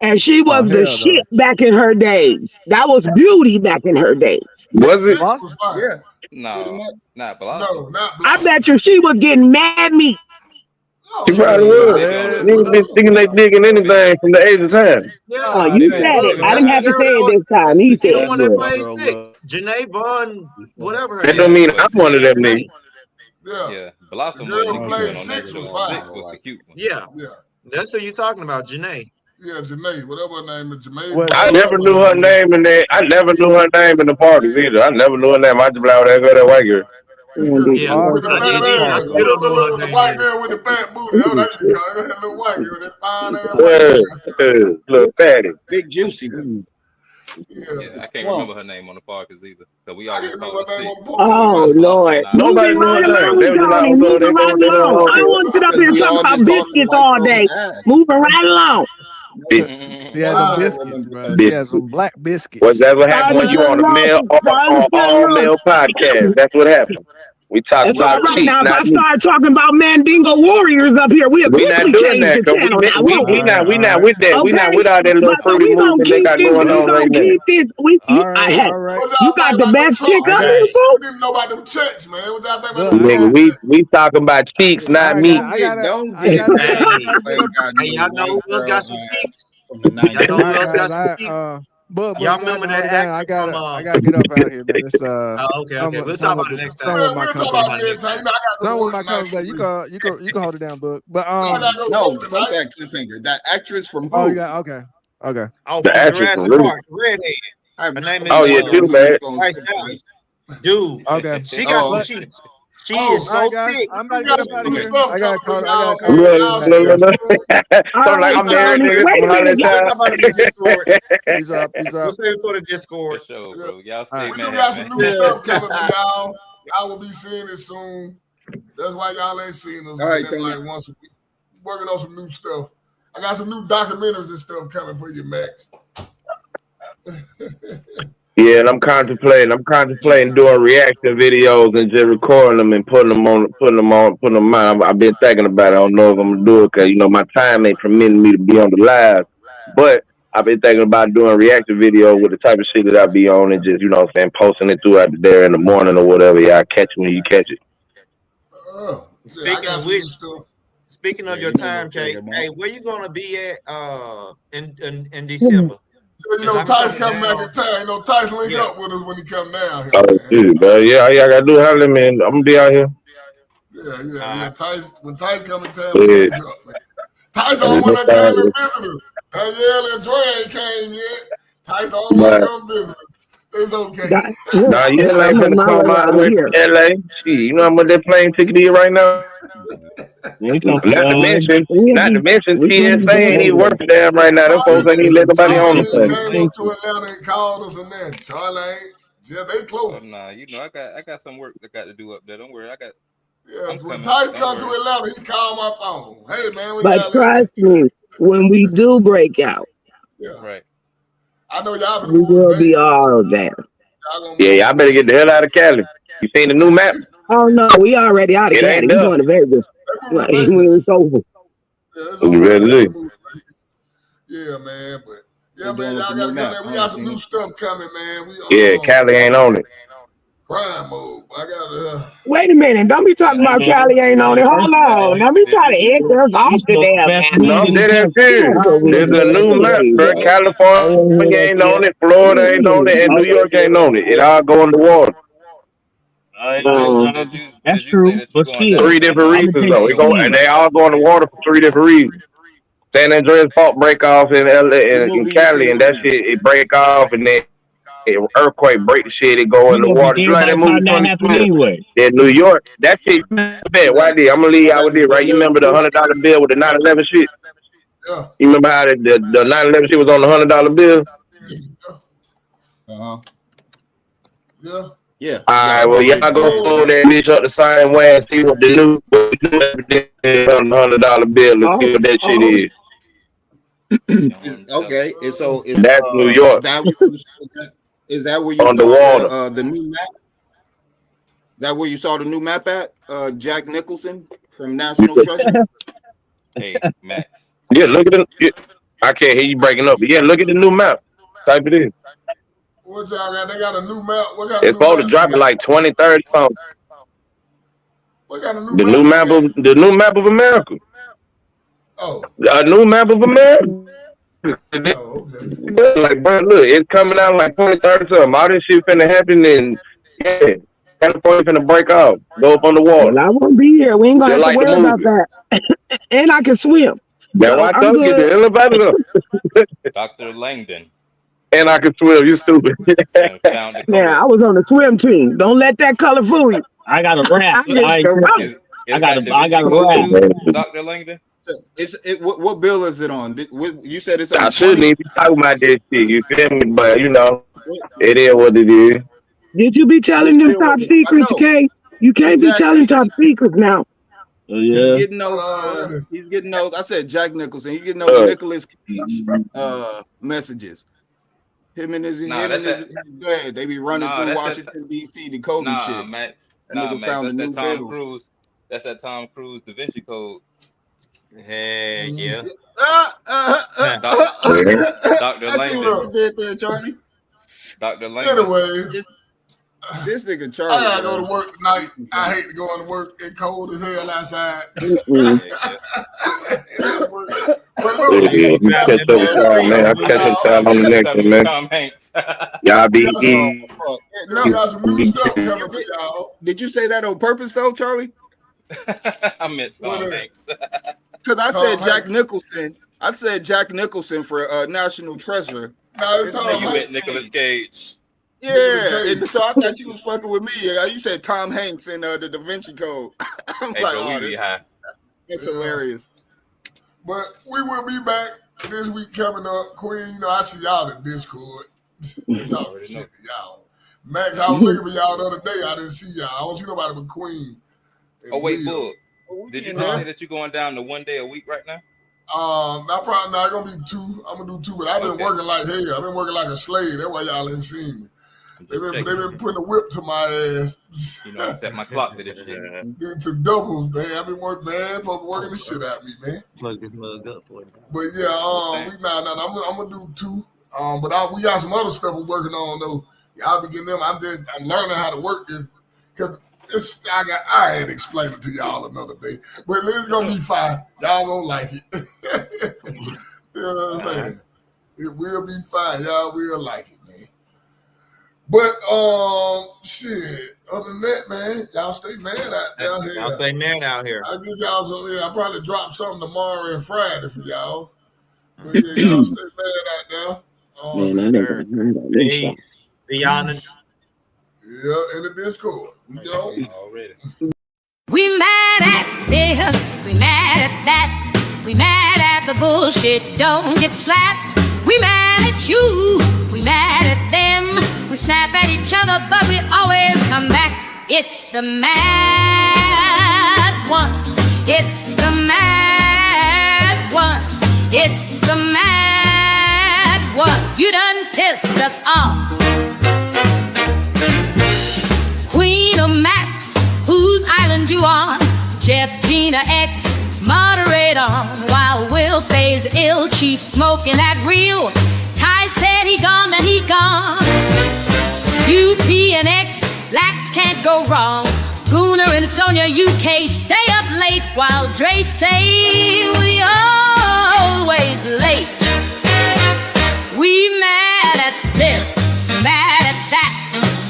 And she was the shit back in her days. That was beauty back in her days. Was it? Six was fine. Yeah. No, not Blossom. No, not I Blossom. bet you she was getting mad meat. She probably was. Niggas be thinking they digging anything from the age of time. Oh, you said it. I didn't have to say it this time. He said The one that it. plays Six. Janae Bun, whatever her That name don't mean is. I'm one of them niggas. Yeah. Yeah, Blossom The girl wasn't who the played cute one on that Six was show. fine. Six was the cute one. Yeah, Yeah. that's who you talking about, Janae. Yeah, Janae, whatever her name is, Janae. What? I never knew her name in that. I never knew her name in the parties either. I never knew her name. I just like, that girl, that white girl. Yeah, With the I fat did. I ass, still don't know her the name. white girl with the fat booty. That's what I used to call her. That little white girl, that fine ass white girl. Little fatty. Big juicy. Yeah, I can't remember her name on the Parkers either. So we always call her Six. Oh, Lord. Nobody Moving knew her right name. along, They was like, Johnny. oh, Moving they right going to along. I don't want to sit up here and We talk all about just call them biscuits white all girls day. with ass. Moving right along. She had some biscuits, bro. She had some black biscuits. Well, that's what happened when you on a male all male podcast. That's what happened. We talk It's all about right cheap, now. If I not me. start talking about Mandingo Warriors up here, we'll We not quickly doing change that. the 'Cause channel now, we won't we? not with that. We not with all that little But fruity we gonna movement they keep got this. going We on gonna right now. keep this. Hey, All right. you got the best chick up here, We fool. didn't know about them checks, man. What y'all think about Look, them? Nigga, we talking about cheeks, not meat. I gotta Hey, y'all know who else got some cheeks? From the Y'all know who else got some guys, cheeks? but Y'all you gotta remember hold that it down. actor I gotta get up out here, man. It's okay. We'll talk about it next time. Some of my We'll talk company. about it next time. You know, I got to Some go of my work tonight. company. You can hold it down, book. But No, fuck that cliffhanger. That actress from oh, who? you got okay. Oh, The from actress Jurassic from Rudy. Park, redhead. Her name is Oh yeah, too bad. Bryce Dallas. Dude, Okay. she got some cheeks. She is All right, so guys. thick. I'm about to get up out of here. I gotta call. Look. So like I'm married, nigga. Wait a I'm minute, hollering We'll talk about it in the Discord. He's up. We'll save it for the Discord. For sure, bro. Y'all stay All right. We mad, do got some man. new stuff coming for y'all. Y'all will be seeing it soon. That's why y'all ain't seen us. All right, like once a week. Working on some new stuff. I got some new documentaries and stuff coming for you, Max. Yeah, and I'm contemplating doing reaction videos and just recording them and putting them on. I've been thinking about it. I don't know if I'm gonna do it because my time ain't permitting me to be on the live. But I've been thinking about doing reaction video with the type of shit that I be on and just posting it throughout the day in the morning or whatever. Y'all catch it when you catch it. Speaking of your time, Kay, hey, where you gonna be at in December? Tice coming back in town. Tice link up with us when he come down here. Oh, dude, bro. Yeah, all y'all gotta do holler, man. I'm gonna be out here. Yeah. Tice, when Tice come in town, we link up, man. Tice the only one that came and visited. Danielle and Dre ain't came yet. Tice the only one that come visit. It's okay. Nah, you ain't finna come out with LA. Shit, you know how much that plane ticket is right now? Not to mention, TSA ain't even working damn right now. Them folks ain't even let nobody on the plane. Came up to Atlanta and called us and that. Charlie ain't. Yeah, they close. Nah, I got some work I got to do up there. Don't worry, when Tice come to Atlanta, he called my phone. Hey man, but trust me, when we do break out, right. I know y'all we will be all there. Yeah, y'all better get the hell out of Cali. You seen the new map? Oh no, we already out of Cali. We going to Vegas. Like, when it's over. Yeah, man. But man, y'all gotta come in. We got some new stuff coming, man. Cali ain't on it. Crime mode. I got Wait a minute. Don't be talking about Cali ain't on it. Hold on. Let me try to answer us off the damn. No, I'm dead ass serious. There's a new map, bro. California ain't on it. Florida ain't on it. And New York ain't on it. It all go in the water. That's true. But still, 3 different reasons, though. And they all go in the water for 3 different reasons. San Andreas fault break off in LA and Cali, and that shit, it break off, and then earthquake break the shit, it go in the water. You like that movie? In New York, that shit, YD, I'm gonna leave y'all with this, right? You remember the $100 bill with the 9/11 shit? Yeah. You remember how the 9/11 shit was on the $100 bill? Yeah. All right, well, y'all go pull that bitch up the same way and see what the new everything on the $100 bill and see what that shit is. Okay, and so that's New York. Is that where you on the water? The new map? That where you saw the new map at? Jack Nicholson from National Treasure. Hey, Max. Yeah, look at it. I can't hear you breaking up, but yeah, look at the new map. Type it in. What y'all got? They got a new map. What got It's supposed to drop it like 20, 30 something. What got a new The map? new map of America. Oh. A new map of America. Oh, okay. Like, bro, look, it's coming out like 20, 30 something. All this shit finna happen, and California finna break off, go up on the water. Well, I won't be here. We ain't gonna have like to worry about that. And I can swim. Now, So I I'm told you good. the elevator up. Dr. Langdon. And I can swim. You stupid. Now I was on the swim team. Don't let that color fool you. I got a rap. I got a rap. Dr. Langdon. What bill is it on? You said it's on. I shouldn't even be talking about this shit. You feel me? But it is what it is. Did you be telling them top secrets, Kay? You can't be telling top secrets now. He's getting those. He's getting those. I said Jack Nicholson. He's getting those Nicolas Cage messages. Him and his dad. They be running through Washington D.C. to code and shit. Max. That nigga found a new Tom bill. Cruise. That's that Tom Cruise Da Vinci Code. Hey, yeah. Dr. Langdon. Did there, Charlie? Dr. Langdon. Anyway, this nigga Charlie. I gotta go to work tonight. I hate to go into work. It's cold as hell outside. Catch up with y'all, man. I'll catch up with y'all on the next one, man. Tom Hanks. Y'all be eating. We got some new stuff coming for y'all. Did you say that on purpose, though, Charlie? I meant Tom Hanks. Because I said Jack Nicholson. I said Jack Nicholson for National Treasure. No, it's Tom You meant Nicolas Cage. Yeah, and so I thought you was fucking with me. You said Tom Hanks in the Da Vinci Code. I'm Hey, like, bro, oh, we be high. that's hilarious. But we will be back this week coming up. Queen, I see y'all in Discord. Talking shit to y'all. Max, I was looking for y'all the other day. I didn't see y'all. I don't see nobody but Queen. It Oh wait, will. Bull. Did you say that you're going down to 1 day a week right now? Not probably not gonna be 2. I'm gonna do 2, but I've been working like hell. I've been working like a slave. That's why y'all ain't seen me. They've been putting a whip to my ass. You know, set my clock to this shit. Doing some doubles, man. I've been working, man. Folks working the shit out of me, man. Plug this mug up for you. But yeah, I'm gonna do 2. But we got some other stuff we're working on though. Y'all be getting them. I'm learning how to work this because I had to explain it to y'all another day. But it's gonna be fine. Y'all gonna like it. You know what I'm saying? It will be fine. Y'all will like it, man. But shit. Other than that, man, y'all stay mad out down here. Y'all stay mad out here. I'll give y'all some. I'll probably drop something tomorrow and Friday for y'all. But yeah, y'all stay mad out there. Man, I never heard of this stuff. See y'all in the in the Discord. We go already. We mad at this, we mad at that, we mad at the bullshit, don't get slapped. We mad at you, we mad at them, we snap at each other, but we always come back. It's the mad ones, it's the mad ones, it's the mad ones. You done pissed us off. Queen of Max, whose island you on? Jeff, Gina, X, moderate on. While Will stays ill, Chief smoking that real. Ty said he gone, then he gone. UP and X, Lax can't go wrong. Gooner and Sonia, UK, stay up late. While Dre say we always late. We mad at this, mad at that.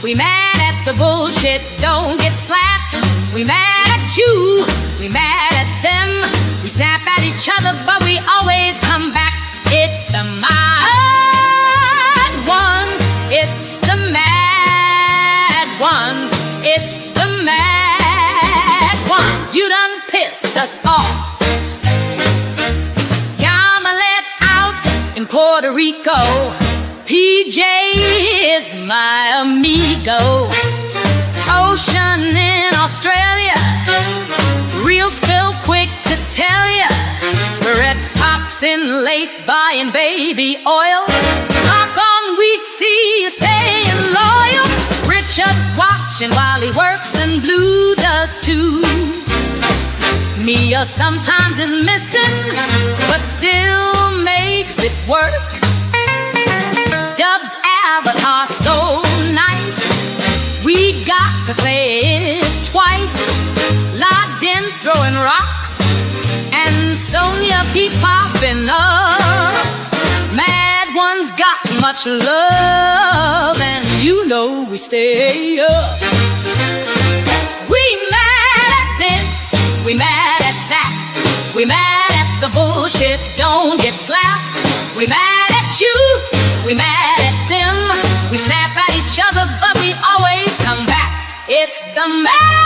We mad at the bullshit, don't get slapped. We mad at you, we mad at them. We snap at each other, but we always come back. It's the mad ones, it's the mad ones, it's the mad ones. You done pissed us off. Yama let out in Puerto Rico. PJ is my amigo. Ocean in Australia, real spill quick to tell ya. Red pops in late buying baby oil. Knock on, we see you staying loyal. Richard watching while he works and Blue does too. Mia sometimes is missing, but still makes it work. Dub's avatar so nice, we got to play it twice. Locked in throwing rocks, and Sonia be popping up. Mad ones got much love, and you know we stay up. We mad at this, we mad at that. We mad at the bullshit, don't get slapped. We mad at you, we mad at them. We snap at each other, but we always come back. It's the mad